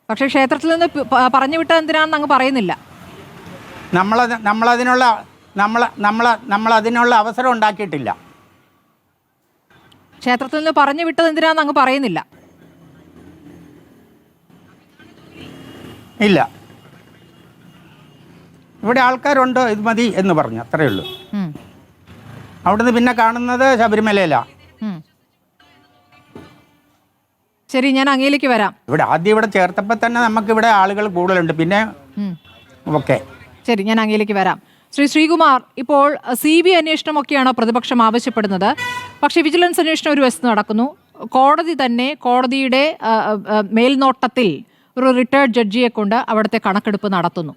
Speaker 2: പക്ഷെ ക്ഷേത്രത്തിൽ നിന്ന് പറഞ്ഞു വിട്ടത് എന്തിനാണെന്ന് അങ്ങ് പറയുന്നില്ല.
Speaker 4: നമ്മളതിനുള്ള അവസരം ഉണ്ടാക്കിയിട്ടില്ല.
Speaker 2: ക്ഷേത്രത്തിൽ നിന്ന് പറഞ്ഞു വിട്ടത് എന്തിനാണെന്ന് അങ്ങ് പറയുന്നില്ല.
Speaker 4: ഇല്ല, ഇവിടെ ആൾക്കാരുണ്ട്, ഇത് മതി എന്ന് പറഞ്ഞു, അത്രയേ ഉള്ളൂ. അവിടുന്ന് പിന്നെ കാണുന്നത് ശബരിമലയിലാണ്.
Speaker 2: ശരി, ഞാൻ അങ്ങയിലേക്ക് വരാം.
Speaker 4: ഇവിടെ ചേർത്തപ്പോൾ തന്നെ നമുക്കിവിടെ ആളുകൾ കൂടുതലുണ്ട്. പിന്നെ ഓക്കെ,
Speaker 2: ശരി, ഞാൻ അങ്ങയിലേക്ക് വരാം. ശ്രീകുമാർ, ഇപ്പോൾ CBI അന്വേഷണമൊക്കെയാണോ പ്രതിപക്ഷം ആവശ്യപ്പെടുന്നത്? പക്ഷേ വിജിലൻസ് അന്വേഷണം ഒരു വശത്ത് നടക്കുന്നു. കോടതി തന്നെ കോടതിയുടെ മേൽനോട്ടത്തിൽ ഒരു റിട്ടയർഡ് ജഡ്ജിയെ കൊണ്ട് അവിടുത്തെ കണക്കെടുപ്പ് നടത്തുന്നു.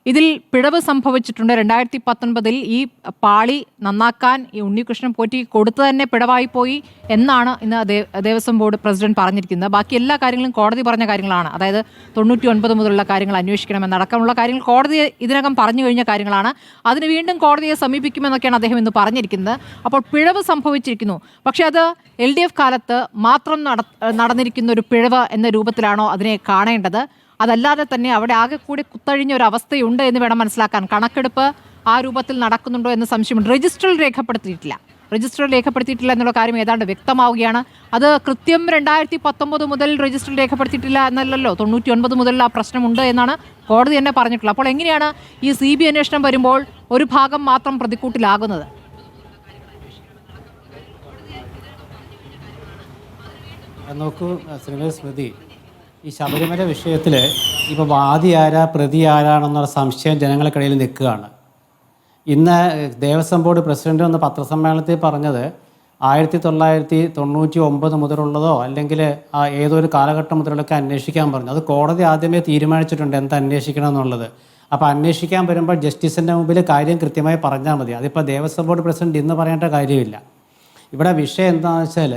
Speaker 2: ഇതിൽ പിഴവ് സംഭവിച്ചിട്ടുണ്ട്. 2019 ഈ പാളി നന്നാക്കാൻ ഈ ഉണ്ണികൃഷ്ണൻ പോറ്റി കൊടുത്തു തന്നെ പിഴവായി പോയി എന്നാണ് ഇന്ന് ദേവസ്വം ബോർഡ് പ്രസിഡന്റ് പറഞ്ഞിരിക്കുന്നത്. ബാക്കി എല്ലാ കാര്യങ്ങളും കോടതി പറഞ്ഞ കാര്യങ്ങളാണ്. അതായത് 99 മുതലുള്ള കാര്യങ്ങൾ അന്വേഷിക്കണമെന്നടക്കമുള്ള കാര്യങ്ങൾ കോടതി ഇതിനകം പറഞ്ഞു കഴിഞ്ഞ കാര്യങ്ങളാണ്. അതിന് വീണ്ടും കോടതിയെ സമീപിക്കുമെന്നൊക്കെയാണ് അദ്ദേഹം ഇന്ന് പറഞ്ഞിരിക്കുന്നത്. അപ്പോൾ പിഴവ് സംഭവിച്ചിരിക്കുന്നു. പക്ഷേ അത് LDF കാലത്ത് മാത്രം നടന്നിരിക്കുന്ന ഒരു പിഴവ് എന്ന രൂപത്തിലാണോ അതിനെ കാണേണ്ടത്? അതല്ലാതെ തന്നെ അവിടെ ആകെ കൂടി കുത്തഴിഞ്ഞ ഒരു അവസ്ഥയുണ്ട് എന്ന് വേണം മനസ്സിലാക്കാൻ. കണക്കെടുപ്പ് ആ രൂപത്തിൽ നടക്കുന്നുണ്ടോ എന്ന് സംശയമുണ്ട്. രജിസ്റ്ററിൽ രേഖപ്പെടുത്തിയിട്ടില്ല എന്നുള്ള കാര്യം ഏതാണ്ട് വ്യക്തമാവുകയാണ്. അത് കൃത്യം 2019 മുതൽ രജിസ്റ്ററിൽ രേഖപ്പെടുത്തിയിട്ടില്ല എന്നല്ലല്ലോ, 99 മുതൽ ആ പ്രശ്നമുണ്ട് എന്നാണ് കോടതി തന്നെ പറഞ്ഞിട്ടുള്ളത്. അപ്പോൾ എങ്ങനെയാണ് ഈ CBI അന്വേഷണം വരുമ്പോൾ ഒരു ഭാഗം മാത്രം പ്രതിക്കൂട്ടിലാകുന്നത്?
Speaker 5: നോക്കൂ ശ്രീമതി സ്മൃതി, ഈ ശബരിമല വിഷയത്തിൽ ഇപ്പോൾ വാദി ആരാ പ്രതി ആരാണെന്നുള്ള സംശയം ജനങ്ങൾക്കിടയിൽ നിൽക്കുകയാണ്. ഇന്ന് ദേവസ്വം ബോർഡ് പ്രസിഡന്റ് ഒന്ന് പത്രസമ്മേളനത്തിൽ പറഞ്ഞത് 1999 മുതലുള്ളതോ അല്ലെങ്കിൽ ഏതൊരു കാലഘട്ടം മുതലൊക്കെ അന്വേഷിക്കാൻ പറഞ്ഞു. അത് കോടതി ആദ്യമേ തീരുമാനിച്ചിട്ടുണ്ട് എന്ത് അന്വേഷിക്കണം എന്നുള്ളത്. അപ്പോൾ അന്വേഷിക്കാൻ വരുമ്പോൾ ജസ്റ്റിസിൻ്റെ മുമ്പിൽ കാര്യം കൃത്യമായി പറഞ്ഞാൽ മതി. അതിപ്പോൾ ദേവസ്വം ബോർഡ് പ്രസിഡന്റ് ഇന്ന് പറയേണ്ട കാര്യമില്ല. ഇവിടെ വിഷയം എന്താണെന്ന് വെച്ചാൽ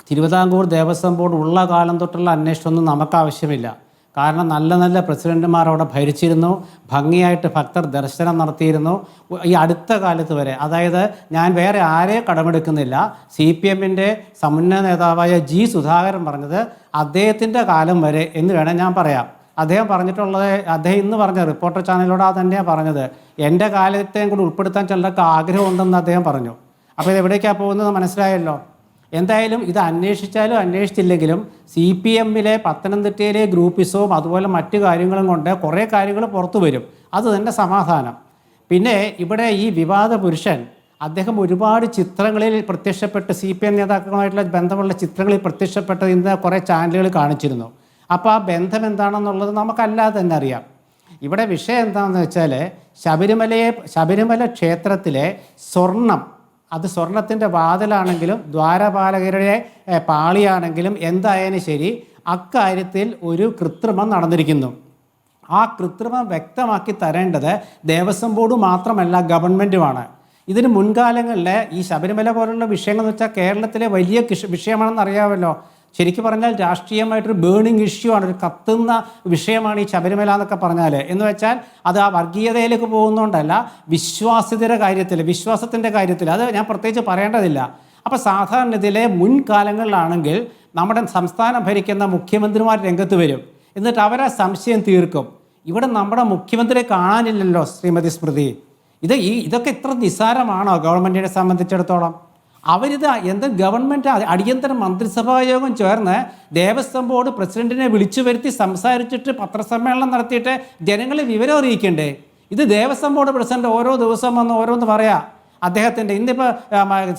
Speaker 5: തിരുവിതാംകൂർ ദേവസ്വം ബോർഡ് ഉള്ള കാലം തൊട്ടുള്ള അന്വേഷണമൊന്നും നമുക്ക് ആവശ്യമില്ല. കാരണം നല്ല നല്ല പ്രസിഡന്റുമാർ അവിടെ ഭരിച്ചിരുന്നു, ഭംഗിയായിട്ട് ഭക്തർ ദർശനം നടത്തിയിരുന്നു. ഈ അടുത്ത കാലത്ത് വരെ, അതായത് ഞാൻ വേറെ ആരെയും കടമെടുക്കുന്നില്ല, CPMൻ്റെ സമുന്നത നേതാവായ G. സുധാകരൻ പറഞ്ഞത് അദ്ദേഹത്തിൻ്റെ കാലം വരെ എന്ന് വേണം ഞാൻ പറയാം. അദ്ദേഹം പറഞ്ഞിട്ടുള്ളത്, അദ്ദേഹം ഇന്ന് പറഞ്ഞ റിപ്പോർട്ടർ ചാനലിലൂടെ തന്നെയാണ് പറഞ്ഞത്, എൻ്റെ കാലത്തെയും കൂടി ഉൾപ്പെടുത്താൻ ചിലർക്ക് ആഗ്രഹമുണ്ടെന്ന് അദ്ദേഹം പറഞ്ഞു. അപ്പോൾ ഇത് എവിടേക്കാണ് പോകുന്നത് മനസ്സിലായല്ലോ. എന്തായാലും ഇത് അന്വേഷിച്ചാലും അന്വേഷിച്ചില്ലെങ്കിലും CPMലെ പത്തനംതിട്ടയിലെ ഗ്രൂപ്പിസവും അതുപോലെ മറ്റു കാര്യങ്ങളും കൊണ്ട് കുറേ കാര്യങ്ങൾ പുറത്തു വരും. അത് തന്നെ സമാധാനം. പിന്നെ ഇവിടെ ഈ വിവാദ പുരുഷൻ അദ്ദേഹം ഒരുപാട് ചിത്രങ്ങളിൽ പ്രത്യക്ഷപ്പെട്ട് CPM നേതാക്കളുമായിട്ടുള്ള ബന്ധമുള്ള ചിത്രങ്ങളിൽ പ്രത്യക്ഷപ്പെട്ടത് ഇന്ന് കുറേ ചാനലുകൾ കാണിച്ചിരുന്നു. അപ്പോൾ ആ ബന്ധം എന്താണെന്നുള്ളത് നമുക്കല്ലാതെ തന്നെ അറിയാം. ഇവിടെ വിഷയം എന്താണെന്ന് വെച്ചാൽ ശബരിമല ക്ഷേത്രത്തിലെ സ്വർണം, അത് സ്വർണത്തിൻ്റെ വാതിലാണെങ്കിലും ദ്വാരപാലകരുടെ പാളിയാണെങ്കിലും എന്തായാലും ശരി, അക്കാര്യത്തിൽ ഒരു കൃത്രിമം നടന്നിരിക്കുന്നു. ആ കൃത്രിമം വ്യക്തമാക്കി തരേണ്ടത് ദേവസ്വം ബോർഡ് മാത്രമല്ല, ഗവൺമെൻറ്റുമാണ്. ഇതിന് മുൻകാലങ്ങളിൽ ഈ ശബരിമല പോലുള്ള വിഷയങ്ങൾ എന്ന് വെച്ചാൽ കേരളത്തിലെ വലിയ വിഷയമാണെന്ന് അറിയാമല്ലോ. ശരിക്കും പറഞ്ഞാൽ രാഷ്ട്രീയമായിട്ടൊരു ബേണിംഗ് ഇഷ്യൂ ആണ്, ഒരു കത്തുന്ന വിഷയമാണ് ഈ ശബരിമല എന്നൊക്കെ പറഞ്ഞാൽ. എന്ന് വെച്ചാൽ അത് ആ വർഗീയതയിലേക്ക് പോകുന്നതുകൊണ്ടല്ല, വിശ്വാസത്തിൻ്റെ കാര്യത്തിൽ അത് ഞാൻ പ്രത്യേകിച്ച് പറയേണ്ടതില്ല. അപ്പോൾ സാധാരണ ഇതിലെ മുൻകാലങ്ങളിലാണെങ്കിൽ നമ്മുടെ സംസ്ഥാനം ഭരിക്കുന്ന മുഖ്യമന്ത്രിമാർ രംഗത്ത് വരും, എന്നിട്ട് അവരെ സംശയം തീർക്കും. ഇവിടെ നമ്മുടെ മുഖ്യമന്ത്രിയെ കാണാനില്ലല്ലോ ശ്രീമതി സ്മൃതി. ഇതൊക്കെ ഇത്ര നിസ്സാരമാണോ ഗവൺമെൻറ്റിനെ സംബന്ധിച്ചിടത്തോളം? അവരിത് ഗവൺമെൻറ് അടിയന്തര മന്ത്രിസഭാ യോഗം ചേർന്ന് ദേവസ്വം ബോർഡ് പ്രസിഡന്റിനെ വിളിച്ചു വരുത്തി സംസാരിച്ചിട്ട് പത്രസമ്മേളനം നടത്തിയിട്ട് ജനങ്ങളെ വിവരം അറിയിക്കണ്ടേ? ഇത് ദേവസ്വം ബോർഡ് പ്രസിഡന്റ് ഓരോ ദിവസം വന്ന് ഓരോന്ന് പറയാം. അദ്ദേഹത്തിൻ്റെ ഇന്നിപ്പോൾ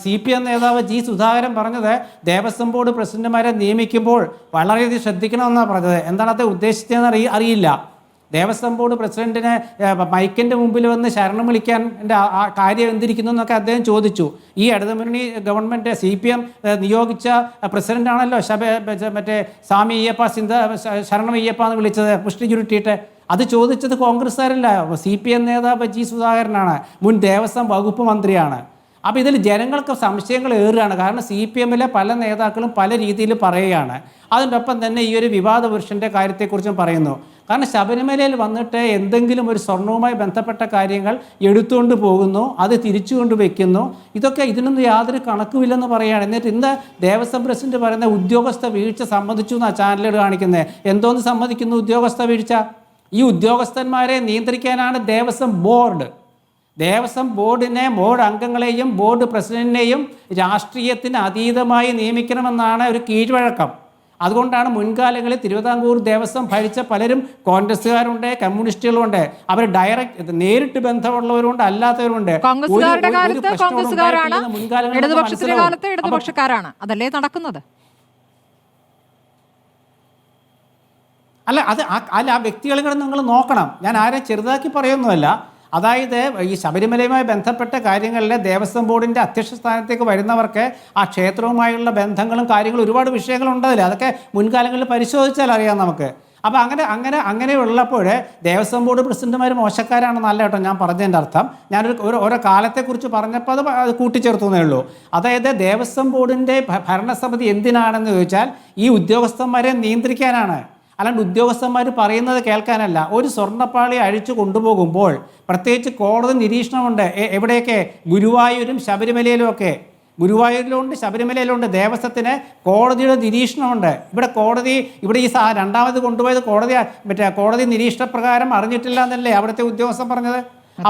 Speaker 5: CPM നേതാവ് G. സുധാകരൻ പറഞ്ഞത് ദേവസ്വം ബോർഡ് പ്രസിഡന്റുമാരെ നിയമിക്കുമ്പോൾ വളരെയധികം ശ്രദ്ധിക്കണമെന്നാണ് പറഞ്ഞത്. എന്താണ് അത് ഉദ്ദേശിച്ചതെന്ന് അറിയില്ല. ദേവസ്വം ബോർഡ് പ്രസിഡന്റിനെ മൈക്കിൻ്റെ മുമ്പിൽ വന്ന് ശരണം വിളിക്കാൻ ആ കാര്യം എന്തിരിക്കുന്നു എന്നൊക്കെ അദ്ദേഹം ചോദിച്ചു. ഈ ഇടതുമുന്നണി ഗവൺമെൻറ് CPM നിയോഗിച്ച പ്രസിഡന്റാണല്ലോ മറ്റേ സ്വാമി അയ്യപ്പ ശരണം അയ്യപ്പ എന്ന് വിളിച്ചത് പുഷ്ടി ചുരുട്ടിയിട്ട്. അത് ചോദിച്ചത് കോൺഗ്രസ്സുകാരല്ല, CPM നേതാവ് G. സുധാകരനാണ്, മുൻ ദേവസ്വം വകുപ്പ് മന്ത്രിയാണ്. അപ്പോൾ ഇതിൽ ജനങ്ങൾക്ക് സംശയങ്ങൾ ഏറുകയാണ്. കാരണം CPM-ലെ പല നേതാക്കളും പല രീതിയിൽ പറയുകയാണ്. അതിനൊപ്പം തന്നെ ഈ ഒരു വിവാദ പുരുഷൻ്റെ കാര്യത്തെക്കുറിച്ചും പറയുന്നു. കാരണം ശബരിമലയിൽ വന്നിട്ട് എന്തെങ്കിലും ഒരു സ്വർണവുമായി ബന്ധപ്പെട്ട കാര്യങ്ങൾ എടുത്തുകൊണ്ട് പോകുന്നു, അത് തിരിച്ചു കൊണ്ട് വയ്ക്കുന്നു. ഇതിനൊന്നും യാതൊരു കണക്കുമില്ലെന്ന് പറയുകയാണ്. എന്നിട്ട് ഇന്ന് ദേവസ്വം പ്രസിഡന്റ് പറയുന്ന ഉദ്യോഗസ്ഥ വീഴ്ച സംബന്ധിച്ചു എന്നാണ് ചാനലുകൾ കാണിക്കുന്നത്. എന്തോന്ന് സമ്മതിക്കുന്നു ഉദ്യോഗസ്ഥ വീഴ്ച? ഈ ഉദ്യോഗസ്ഥന്മാരെ നിയന്ത്രിക്കാനാണ് ദേവസ്വം ബോർഡ്. ദേവസ്വം ബോർഡിനെ, ബോർഡ് അംഗങ്ങളെയും ബോർഡ് പ്രസിഡന്റിനെയും രാഷ്ട്രീയത്തിന് അതീതമായി നിയമിക്കണമെന്നാണ് ഒരു കീഴ്വഴക്കം. അതുകൊണ്ടാണ് മുൻകാലങ്ങളിൽ തിരുവിതാംകൂർ ദേവസ്വം ഭരിച്ച പലരും കോൺഗ്രസ്സുകാരുണ്ട്, കമ്മ്യൂണിസ്റ്റുകളുണ്ട്. അവർ നേരിട്ട് ബന്ധമുള്ളവരുണ്ട്, അല്ലാത്തവരുണ്ട്.
Speaker 2: കോൺഗ്രസ്സുകാരുടെ കാലത്ത് കോൺഗ്രസ്സുകാരാണ്, ഇടതുപക്ഷത്തിന്റെ കാലത്ത് ഇടതുപക്ഷക്കാരാണ്. അതല്ലേ നടക്കുന്നത്?
Speaker 5: ആ വ്യക്തികളെ നിങ്ങൾ നോക്കണം. ഞാൻ ആരെയും ചെറുതാക്കി പറയുന്നതല്ല. അതായത് ഈ ശബരിമലയുമായി ബന്ധപ്പെട്ട കാര്യങ്ങളിലെ ദേവസ്വം ബോർഡിൻ്റെ അധ്യക്ഷ സ്ഥാനത്തേക്ക് വരുന്നവർക്ക് ആ ക്ഷേത്രവുമായുള്ള ബന്ധങ്ങളും കാര്യങ്ങളും ഒരുപാട് വിഷയങ്ങളുണ്ടതില്ല. അതൊക്കെ മുൻകാലങ്ങളിൽ പരിശോധിച്ചാൽ അറിയാം നമുക്ക്. അപ്പോൾ അങ്ങനെ ഉള്ളപ്പോൾ ദേവസ്വം ബോർഡ് പ്രസിഡന്റുമാർ മോശക്കാരാണെന്നല്ല കേട്ടോ ഞാൻ പറഞ്ഞതിൻ്റെ അർത്ഥം. ഓരോ കാലത്തെക്കുറിച്ച് പറഞ്ഞപ്പോൾ അത് കൂട്ടിച്ചേർത്തുന്നേ ഉള്ളൂ. അതായത് ദേവസ്വം ബോർഡിൻ്റെ ഭരണസമിതി എന്തിനാണെന്ന് ചോദിച്ചാൽ ഈ ഉദ്യോഗസ്ഥന്മാരെ നിയന്ത്രിക്കാനാണ്, അല്ലാണ്ട് ഉദ്യോഗസ്ഥന്മാർ പറയുന്നത് കേൾക്കാനല്ല. ഒരു സ്വർണ്ണപ്പാളി അഴിച്ചു കൊണ്ടുപോകുമ്പോൾ പ്രത്യേകിച്ച് കോടതി നിരീക്ഷണമുണ്ട്. എവിടെയൊക്കെ? ഗുരുവായൂരും ശബരിമലയിലും ഒക്കെ. ഗുരുവായൂരിലുണ്ട്, ശബരിമലയിലുണ്ട്. ദേവസ്വത്തിന് കോടതിയുടെ നിരീക്ഷണമുണ്ട്. ഇവിടെ ഈ രണ്ടാമത് കൊണ്ടുപോയത് കോടതി നിരീക്ഷണപ്രകാരം അറിഞ്ഞിട്ടില്ല എന്നല്ലേ അവിടുത്തെ ഉദ്യോഗസ്ഥൻ പറഞ്ഞത്.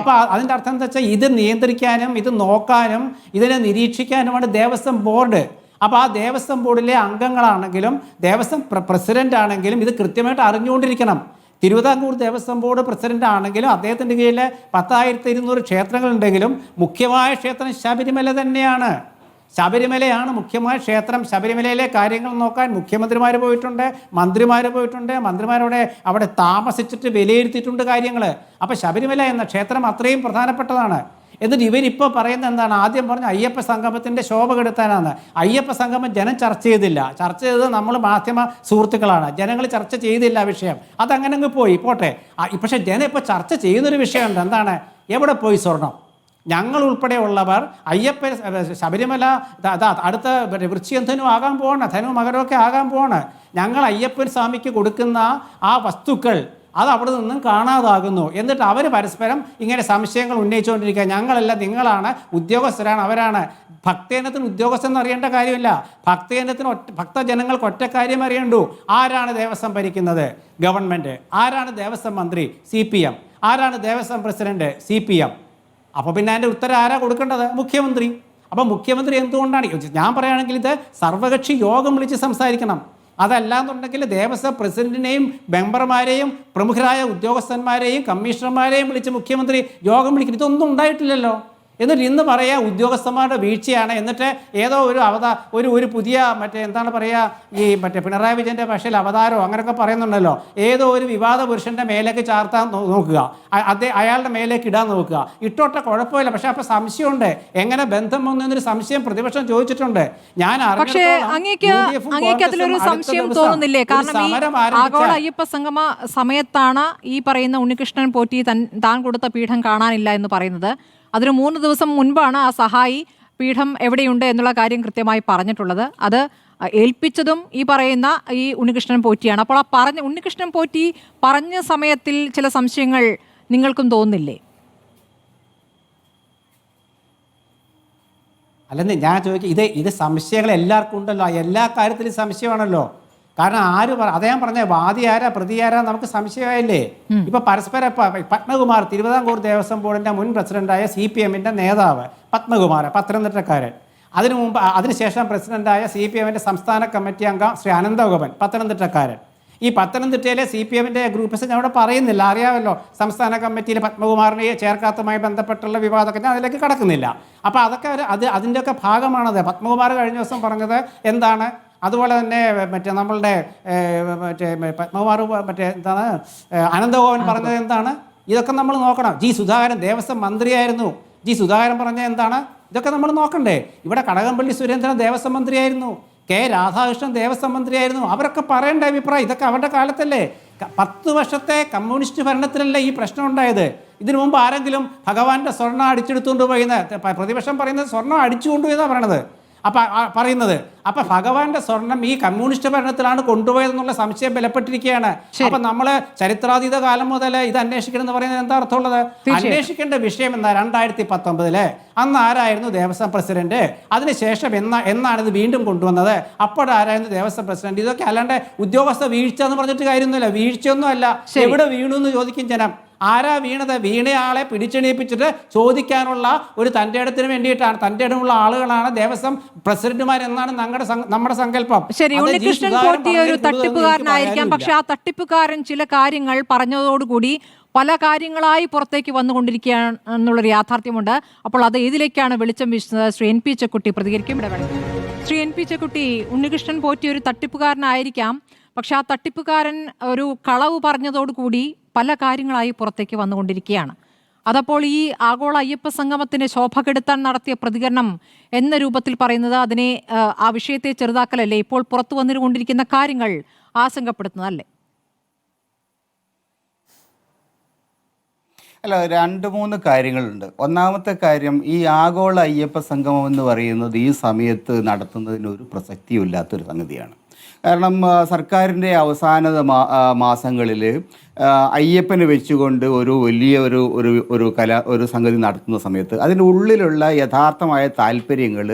Speaker 5: അപ്പോൾ അതിൻ്റെ അർത്ഥം എന്താ വെച്ചാൽ ഇത് നിയന്ത്രിക്കാനും ഇത് നോക്കാനും ഇതിനെ നിരീക്ഷിക്കാനുമാണ് ദേവസ്വം ബോർഡ്. അപ്പോൾ ആ ദേവസ്വം ബോർഡിലെ അംഗങ്ങളാണെങ്കിലും ദേവസ്വം പ്രസിഡന്റ് ആണെങ്കിലും ഇത് കൃത്യമായിട്ട് അറിഞ്ഞുകൊണ്ടിരിക്കണം. തിരുവിതാംകൂർ ദേവസ്വം ബോർഡ് പ്രസിഡന്റ് ആണെങ്കിലും അദ്ദേഹത്തിൻ്റെ കീഴിൽ 10,200 ക്ഷേത്രങ്ങളുണ്ടെങ്കിലും മുഖ്യമായ ക്ഷേത്രം ശബരിമല തന്നെയാണ്. ശബരിമലയാണ് മുഖ്യമായ ക്ഷേത്രം. ശബരിമലയിലെ കാര്യങ്ങൾ നോക്കാൻ മുഖ്യമന്ത്രിമാർ പോയിട്ടുണ്ട്, മന്ത്രിമാർ പോയിട്ടുണ്ട്. അവിടെ താമസിച്ചിട്ട് വിലയിരുത്തിയിട്ടുണ്ട് കാര്യങ്ങൾ. അപ്പോൾ ശബരിമല എന്ന ക്ഷേത്രം അത്രയും പ്രധാനപ്പെട്ടതാണ്. എന്നിട്ട് ഇവരിപ്പോൾ പറയുന്നത് എന്താണ്? ആദ്യം പറഞ്ഞ അയ്യപ്പ സംഗമത്തിൻ്റെ ശോഭ കെടുത്താനാണ്. അയ്യപ്പ സംഗമം ജനം ചർച്ച ചെയ്തില്ല. ചർച്ച ചെയ്തത് നമ്മൾ മാധ്യമ സുഹൃത്തുക്കളാണ്. ജനങ്ങൾ ചർച്ച ചെയ്തില്ല വിഷയം. അതങ്ങനെ അങ്ങ് പോട്ടെ. പക്ഷേ ജനം ഇപ്പോൾ ചർച്ച ചെയ്യുന്നൊരു വിഷയമുണ്ട്. എന്താണ്? എവിടെ പോയി സ്വർണം? ഞങ്ങൾ ഉൾപ്പെടെയുള്ളവർ ശബരിമല അടുത്ത വൃശ്ചികം ധനു ആകാൻ പോവാണ്, ധനു മകരമൊക്കെ ആകാൻ പോവാണ്. ഞങ്ങൾ അയ്യപ്പൻ സ്വാമിക്ക് കൊടുക്കുന്ന ആ വസ്തുക്കൾ അത് അവിടെ നിന്നും കാണാതാകുന്നു. എന്നിട്ട് അവർ പരസ്പരം ഇങ്ങനെ സംശയങ്ങൾ ഉന്നയിച്ചുകൊണ്ടിരിക്കുക. ഞങ്ങളല്ല, നിങ്ങളാണ്, ഉദ്യോഗസ്ഥരാണ്, അവരാണ്. ഭക്തജനത്തിന് ഉദ്യോഗസ്ഥൻ അറിയേണ്ട കാര്യമില്ല. ഭക്തജനങ്ങൾക്ക് ഒറ്റ കാര്യം അറിയണ്ടു. ആരാണ് ദേവസ്വം ഭരിക്കുന്നത്? ഗവൺമെൻറ്. ആരാണ് ദേവസ്വം മന്ത്രി? CPM. ആരാണ് ദേവസ്വം പ്രസിഡന്റ്? CPM. അപ്പോൾ പിന്നെ അതിൻ്റെ ഉത്തരം ആരാ കൊടുക്കേണ്ടത്? മുഖ്യമന്ത്രി. അപ്പോൾ മുഖ്യമന്ത്രി എന്തുകൊണ്ടാണ്? ഞാൻ പറയുകയാണെങ്കിൽ ഇത് സർവകക്ഷി യോഗം വിളിച്ച് സംസാരിക്കണം. അതല്ലാന്നുണ്ടെങ്കിൽ ദേവസ്വം പ്രസിഡന്റിനെയും മെമ്പർമാരെയും പ്രമുഖരായ ഉദ്യോഗസ്ഥന്മാരെയും കമ്മീഷണർമാരെയും വിളിച്ച് മുഖ്യമന്ത്രി യോഗം വിളിക്കണം. ഇതൊന്നും ഉണ്ടായിട്ടില്ലല്ലോ. എന്നിട്ട് ഇന്ന് പറയാ ഉദ്യോഗസ്ഥന്മാരുടെ വീഴ്ചയാണ്. എന്നിട്ട് ഏതോ ഒരു പുതിയ എന്താണ് പറയുക, ഈ പിണറായി വിജയൻ്റെ ഭാഷയിൽ അവതാരോ അങ്ങനെയൊക്കെ പറയുന്നുണ്ടല്ലോ. ഏതോ ഒരു വിവാദ പുരുഷൻ്റെ മേലേക്ക് ചാർത്താൻ നോക്കുക, അയാളുടെ മേലേക്ക് ഇടാൻ നോക്കുക. ഇട്ടോട്ടെ, കുഴപ്പമില്ല. പക്ഷെ അപ്പോൾ സംശയമുണ്ട്, എങ്ങനെ ബന്ധം വന്നു എന്നൊരു സംശയം പ്രതിപക്ഷം ചോദിച്ചിട്ടുണ്ട്.
Speaker 2: പക്ഷേ അങ്ങേക്ക് അതിലൊരു സംശയം തോന്നുന്നില്ലേ? കാരണം ഈ ആഗോള അയ്യപ്പ സംഗമ സമയത്താണ് ഈ പറയുന്ന ഉണ്ണികൃഷ്ണൻ പോറ്റി താൻ കൊടുത്ത പീഠം കാണാനില്ല എന്ന് പറയുന്നത്. അതിന് 3 ദിവസം മുൻപാണ് ആ സഹായി പീഠം എവിടെയുണ്ട് എന്നുള്ള കാര്യം കൃത്യമായി പറഞ്ഞിട്ടുള്ളത്. അത് ഏൽപ്പിച്ചതും ഈ പറയുന്ന ഈ ഉണ്ണികൃഷ്ണൻ പോറ്റിയാണ്. അപ്പോൾ ആ ഉണ്ണികൃഷ്ണൻ പോറ്റി പറഞ്ഞ സമയത്തിൽ ചില സംശയങ്ങൾ നിങ്ങൾക്കും തോന്നുന്നില്ലേ?
Speaker 5: അല്ലെന്ന് ഞാൻ ചോദിക്കുക, ഇത് സംശയങ്ങൾ എല്ലാവർക്കും ഉണ്ടല്ലോ, എല്ലാ കാര്യത്തിലും സംശയമാണല്ലോ. കാരണം അദ്ദേഹം പറഞ്ഞ വാദി ആരാ പ്രതി ആരാ നമുക്ക് സംശയമായില്ലേ? ഇപ്പൊ പരസ്പര പത്മകുമാർ തിരുവിതാംകൂർ ദേവസ്വം ബോർഡിന്റെ മുൻ പ്രസിഡന്റായ CPM-ന്റെ നേതാവ് പത്മകുമാർ, പത്തനംതിട്ടക്കാരൻ. അതിനുശേഷം പ്രസിഡന്റായ CPM-ന്റെ സംസ്ഥാന കമ്മിറ്റി അംഗം ശ്രീ അനന്തഗോപൻ, പത്തനംതിട്ടക്കാരൻ. ഈ പത്തനംതിട്ടയിലെ CPM-ന്റെ ഗ്രൂപ്പ് ഞാൻ അവിടെ പറയുന്നില്ല, അറിയാമല്ലോ. സംസ്ഥാന കമ്മിറ്റിയിൽ പത്മകുമാറിനെ ചേർക്കാത്തതുമായി ബന്ധപ്പെട്ടുള്ള വിവാദമൊക്കെ ഞാൻ അതിലേക്ക് കടക്കുന്നില്ല. അപ്പോൾ അതൊക്കെ അതിൻ്റെയൊക്കെ ഭാഗമാണത്. പത്മകുമാർ കഴിഞ്ഞ ദിവസം പറഞ്ഞത് എന്താണ്? അതുപോലെ തന്നെ നമ്മളുടെ പത്മകുമാർ എന്താണ് അനന്തഗോപൻ പറഞ്ഞത് എന്താണ്? ഇതൊക്കെ നമ്മൾ നോക്കണം. സുധാകരൻ ദേവസ്വം മന്ത്രിയായിരുന്നു. സുധാകരൻ പറഞ്ഞത് എന്താണ്? ഇതൊക്കെ നമ്മൾ നോക്കണ്ടേ? ഇവിടെ കടകംപള്ളി സുരേന്ദ്രൻ ദേവസ്വം മന്ത്രിയായിരുന്നു. രാധാകൃഷ്ണൻ ദേവസ്വം മന്ത്രിയായിരുന്നു. അവരൊക്കെ പറയേണ്ട അഭിപ്രായം ഇതൊക്കെ അവരുടെ കാലത്തല്ലേ? 10 വർഷത്തെ കമ്മ്യൂണിസ്റ്റ് ഭരണത്തിലല്ലേ ഈ പ്രശ്നം ഉണ്ടായത്? ഇതിനു മുമ്പ് ആരെങ്കിലും ഭഗവാന്റെ സ്വർണ്ണം അടിച്ചെടുത്തുകൊണ്ട് പോയിന്ന് പ്രതിപക്ഷം പറയുന്നത് സ്വർണ്ണം അടിച്ചുകൊണ്ടുപോയെന്നാണ് പറയുന്നത്. അപ്പൊ ഭഗവാന്റെ സ്വർണം ഈ കമ്മ്യൂണിസ്റ്റ് ഭരണത്തിലാണ് കൊണ്ടുപോയതെന്നുള്ള സംശയം ബലപ്പെട്ടിരിക്കുകയാണ്. അപ്പൊ നമ്മള് ചരിത്രാതീത കാലം മുതൽ ഇത് അന്വേഷിക്കണം എന്ന് പറയുന്നത് എന്താ അർത്ഥമുള്ളത്? അന്വേഷിക്കേണ്ട വിഷയം എന്നാ 2019 അന്ന് ആരായിരുന്നു ദേവസ്വം പ്രസിഡന്റ്? അതിനുശേഷം എന്നാണ് ഇത് വീണ്ടും കൊണ്ടുവന്നത്? അപ്പോഴാരായിരുന്നു ദേവസ്വം പ്രസിഡന്റ്? ഇതൊക്കെ അല്ലാണ്ട് ഉദ്യോഗസ്ഥ വീഴ്ച എന്ന് പറഞ്ഞിട്ട് കാര്യമൊന്നുമില്ല. വീഴ്ചയൊന്നും അല്ല. എവിടെ വീണു എന്ന് ചോദിക്കും ജനം. ആരാ വീണത്? വീണയാളെ പിടിച്ചെണീപ്പിച്ചിട്ട് ചോദിക്കാനുള്ള ഒരു തൻ്റെ ഇടത്തിന് വേണ്ടിയിട്ടാണ്. തൻ്റെ ഇടമുള്ള ആളുകളാണ് ദേവസ്വം പ്രസിഡന്റുമാരെന്നാണ് നമ്മുടെ സങ്കല്പം.
Speaker 2: ശരി, ഉണ്ണികൃഷ്ണൻ പോറ്റി ഒരു തട്ടിപ്പുകാരനായിരിക്കാം. പക്ഷെ ആ തട്ടിപ്പുകാരൻ ചില കാര്യങ്ങൾ പറഞ്ഞതോടുകൂടി പല കാര്യങ്ങളായി പുറത്തേക്ക് വന്നുകൊണ്ടിരിക്കുകയാണ് എന്നുള്ളൊരു യാഥാർത്ഥ്യമുണ്ട്. അപ്പോൾ അത് ഏതിലേക്കാണ് വെളിച്ചം വീശുന്നത്? ശ്രീ NP ചെക്കുട്ടി പ്രതികരിക്കും. ശ്രീ NP ചെക്കുട്ടി, ഉണ്ണികൃഷ്ണൻ പോറ്റി ഒരു തട്ടിപ്പുകാരനായിരിക്കാം. പക്ഷെ ആ തട്ടിപ്പുകാരൻ ഒരു കളവ് പറഞ്ഞതോടുകൂടി പല കാര്യങ്ങളായി പുറത്തേക്ക് വന്നുകൊണ്ടിരിക്കുകയാണ്. അതപ്പോൾ ഈ ആഗോള അയ്യപ്പ സംഗമത്തിന് ശോഭ കെടുത്താൻ നടത്തിയ പ്രതികരണം എന്ന രൂപത്തിൽ പറയുന്നത് അതിനെ ആ വിഷയത്തെ ചെറുതാക്കലല്ലേ? ഇപ്പോൾ പുറത്തു വന്നുകൊണ്ടിരിക്കുന്ന കാര്യങ്ങൾ ആശങ്കപ്പെടുത്തുന്നതല്ലേ?
Speaker 6: അല്ല, 2-3 കാര്യങ്ങളുണ്ട്. ഒന്നാമത്തെ കാര്യം, ഈ ആഗോള അയ്യപ്പ സംഗമം എന്ന് പറയുന്നത് ഈ സമയത്ത് നടത്തുന്നതിനൊരു പ്രസക്തിയില്ലാത്തൊരു സംഗതിയാണ്. കാരണം സർക്കാരിൻ്റെ അവസാന മാസങ്ങളിൽ അയ്യപ്പനെ വെച്ചുകൊണ്ട് ഒരു വലിയ ഒരു സംഗതി നടത്തുന്ന സമയത്ത് അതിൻ്റെ ഉള്ളിലുള്ള യഥാർത്ഥമായ താല്പര്യങ്ങൾ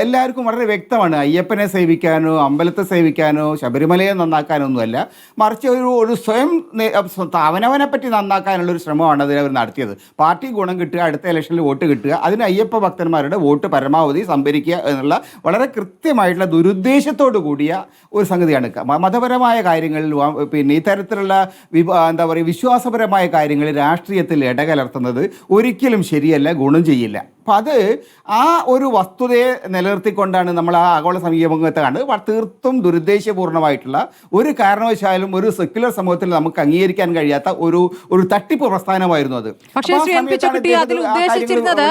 Speaker 6: എല്ലാവർക്കും വളരെ വ്യക്തമാണ്. അയ്യപ്പനെ സേവിക്കാനോ അമ്പലത്തെ സേവിക്കാനോ ശബരിമലയെ നന്നാക്കാനോ ഒന്നുമല്ല, മറിച്ച് ഒരു സ്വയം അവനവനെ പറ്റി നന്നാക്കാനുള്ളൊരു ശ്രമമാണ് അതിൽ അവർ നടത്തിയത്. പാർട്ടി ഗുണം കിട്ടുക, അടുത്ത ഇലക്ഷനിൽ വോട്ട് കിട്ടുക, അതിന് അയ്യപ്പ ഭക്തന്മാരുടെ വോട്ട് പരമാവധി സംഭരിക്കുക എന്നുള്ള വളരെ കൃത്യമായിട്ടുള്ള ദുരുദ്ദേശത്തോടു കൂടിയ ഒരു സംഗതിയാണ്. മതപരമായ കാര്യങ്ങളിൽ പിന്നെ ഇത്തരത്തിലുള്ള വിശ്വാസപരമായ കാര്യങ്ങളിൽ രാഷ്ട്രീയത്തിൽ ഇടകലർത്തുന്നത് ഒരിക്കലും ശരിയല്ല, ഗുണം ചെയ്യില്ല. അപ്പം അത് ആ ഒരു വസ്തുതയെ നിലനിർത്തിക്കൊണ്ടാണ് നമ്മൾ ആ ആഗോള സമീപനത്തെ കണ്ട് തീർത്തും ദുരുദ്ദേശപൂർണ്ണമായിട്ടുള്ള ഒരു കാരണവശാലും ഒരു സെക്യുലർ സമൂഹത്തിൽ നമുക്ക് അംഗീകരിക്കാൻ കഴിയാത്ത ഒരു തട്ടിപ്പ് പ്രസ്ഥാനമായിരുന്നു അത്.
Speaker 2: പക്ഷേ ശ്രീ NP ചെക്കുട്ടി, അതിൽ ഉദ്ദേശിച്ചിരുന്നത്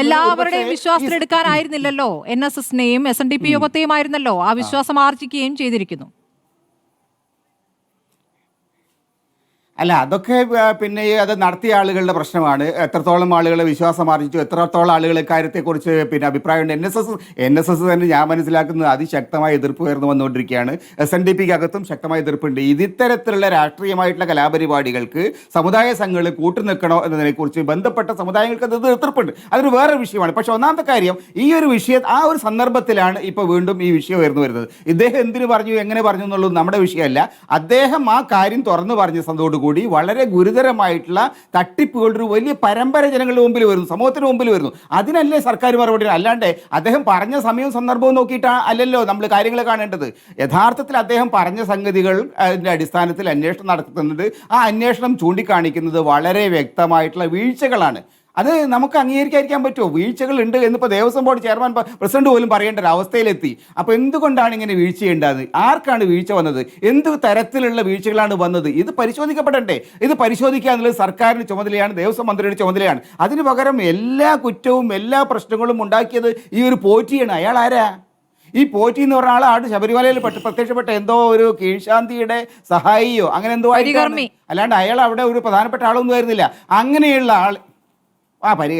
Speaker 2: എല്ലാവരുടെയും വിശ്വാസത്തിലെടുക്കാനായിരുന്നില്ലല്ലോ. NSSനെയും SNDP യോഗത്തെയും ആയിരുന്നല്ലോ. ആ വിശ്വാസം ആർജിക്കുകയും ചെയ്തിരിക്കുന്നു.
Speaker 6: അല്ല, അതൊക്കെ പിന്നെ അത് നടത്തിയ ആളുകളുടെ പ്രശ്നമാണ്. എത്രത്തോളം ആളുകളെ വിശ്വാസം ആർജിച്ചു, എത്രത്തോളം ആളുകൾ കാര്യത്തെക്കുറിച്ച് പിന്നെ അഭിപ്രായമുണ്ട്. NSS തന്നെ ഞാൻ മനസ്സിലാക്കുന്നത് അതിശക്തമായ എതിർപ്പ് ഉയർന്നു വന്നുകൊണ്ടിരിക്കുകയാണ്. SNDPക്ക് അകത്തും ശക്തമായ എതിർപ്പുണ്ട്. ഇത്തരത്തിലുള്ള രാഷ്ട്രീയമായിട്ടുള്ള കലാപരിപാടികൾക്ക് സമുദായ സംഘങ്ങൾ കൂട്ടുനിൽക്കണോ എന്നതിനെക്കുറിച്ച് ബന്ധപ്പെട്ട സമുദായങ്ങൾക്ക് അത് എതിർപ്പുണ്ട്. അതൊരു വേറൊരു വിഷയമാണ്. പക്ഷേ ഒന്നാമത്തെ കാര്യം, ഈ ഒരു വിഷയം ആ ഒരു സന്ദർഭത്തിലാണ് ഇപ്പോൾ വീണ്ടും ഈ വിഷയം ഉയർന്നു വരുന്നത്. ഇദ്ദേഹം എന്തിനു പറഞ്ഞു, എങ്ങനെ പറഞ്ഞു എന്നുള്ളത് നമ്മുടെ വിഷയമല്ല. അദ്ദേഹം ആ കാര്യം തുറന്നു പറഞ്ഞ സന്തോട് കൂടി വളരെ ഗുരുതരമായിട്ടുള്ള തട്ടിപ്പുകളുടെ ഒരു വലിയ പരമ്പര ജനങ്ങളുടെ മുമ്പിൽ വരുന്നു, സമൂഹത്തിന് മുമ്പിൽ വരുന്നു. അതിനല്ലേ സർക്കാർ മറുപടി? അല്ലാണ്ട് അദ്ദേഹം പറഞ്ഞ സമയവും സന്ദർഭവും നോക്കിയിട്ടാണ് അല്ലല്ലോ നമ്മൾ കാര്യങ്ങൾ കാണേണ്ടത്. യഥാർത്ഥത്തിൽ അദ്ദേഹം പറഞ്ഞ സംഗതികൾ അതിൻ്റെ അടിസ്ഥാനത്തിൽ അന്വേഷണം നടത്തുന്നുണ്ട്. ആ അന്വേഷണം ചൂണ്ടിക്കാണിക്കുന്നത് വളരെ വ്യക്തമായിട്ടുള്ള വീഴ്ചകളാണ്. അത് നമുക്ക് അംഗീകരിക്കാതിരിക്കാൻ പറ്റുമോ? വീഴ്ചകളുണ്ട് എന്നിപ്പോൾ ദേവസ്വം ബോർഡ് ചെയർമാൻ പ്രസിഡന്റ് പോലും പറയേണ്ട ഒരു അവസ്ഥയിലെത്തി. അപ്പോൾ എന്തുകൊണ്ടാണ് ഇങ്ങനെ വീഴ്ചയുണ്ടായത്? ആർക്കാണ് വീഴ്ച വന്നത്? എന്ത് തരത്തിലുള്ള വീഴ്ചകളാണ് വന്നത്? ഇത് പരിശോധിക്കപ്പെടണ്ടേ? ഇത് പരിശോധിക്കുക എന്നുള്ളത് സർക്കാരിൻ്റെ ചുമതലയാണ്, ദേവസ്വം മന്ത്രിയുടെ ചുമതലയാണ്. അതിന് പകരം എല്ലാ കുറ്റവും എല്ലാ പ്രശ്നങ്ങളും ഉണ്ടാക്കിയത് ഈ ഒരു പോറ്റിയാണ്. അയാൾ ആരാ? ഈ പോറ്റി എന്ന് പറഞ്ഞ ആളാണ് ശബരിമലയിൽ പ്രത്യക്ഷപ്പെട്ട എന്തോ ഒരു കീഴ്ശാന്തിയുടെ സഹായിയോ അങ്ങനെ എന്തോ ആയിട്ടാണ്. അല്ലാണ്ട് അയാൾ അവിടെ ഒരു പ്രധാനപ്പെട്ട ആളൊന്നും ആയിരുന്നില്ല. അങ്ങനെയുള്ള ആൾ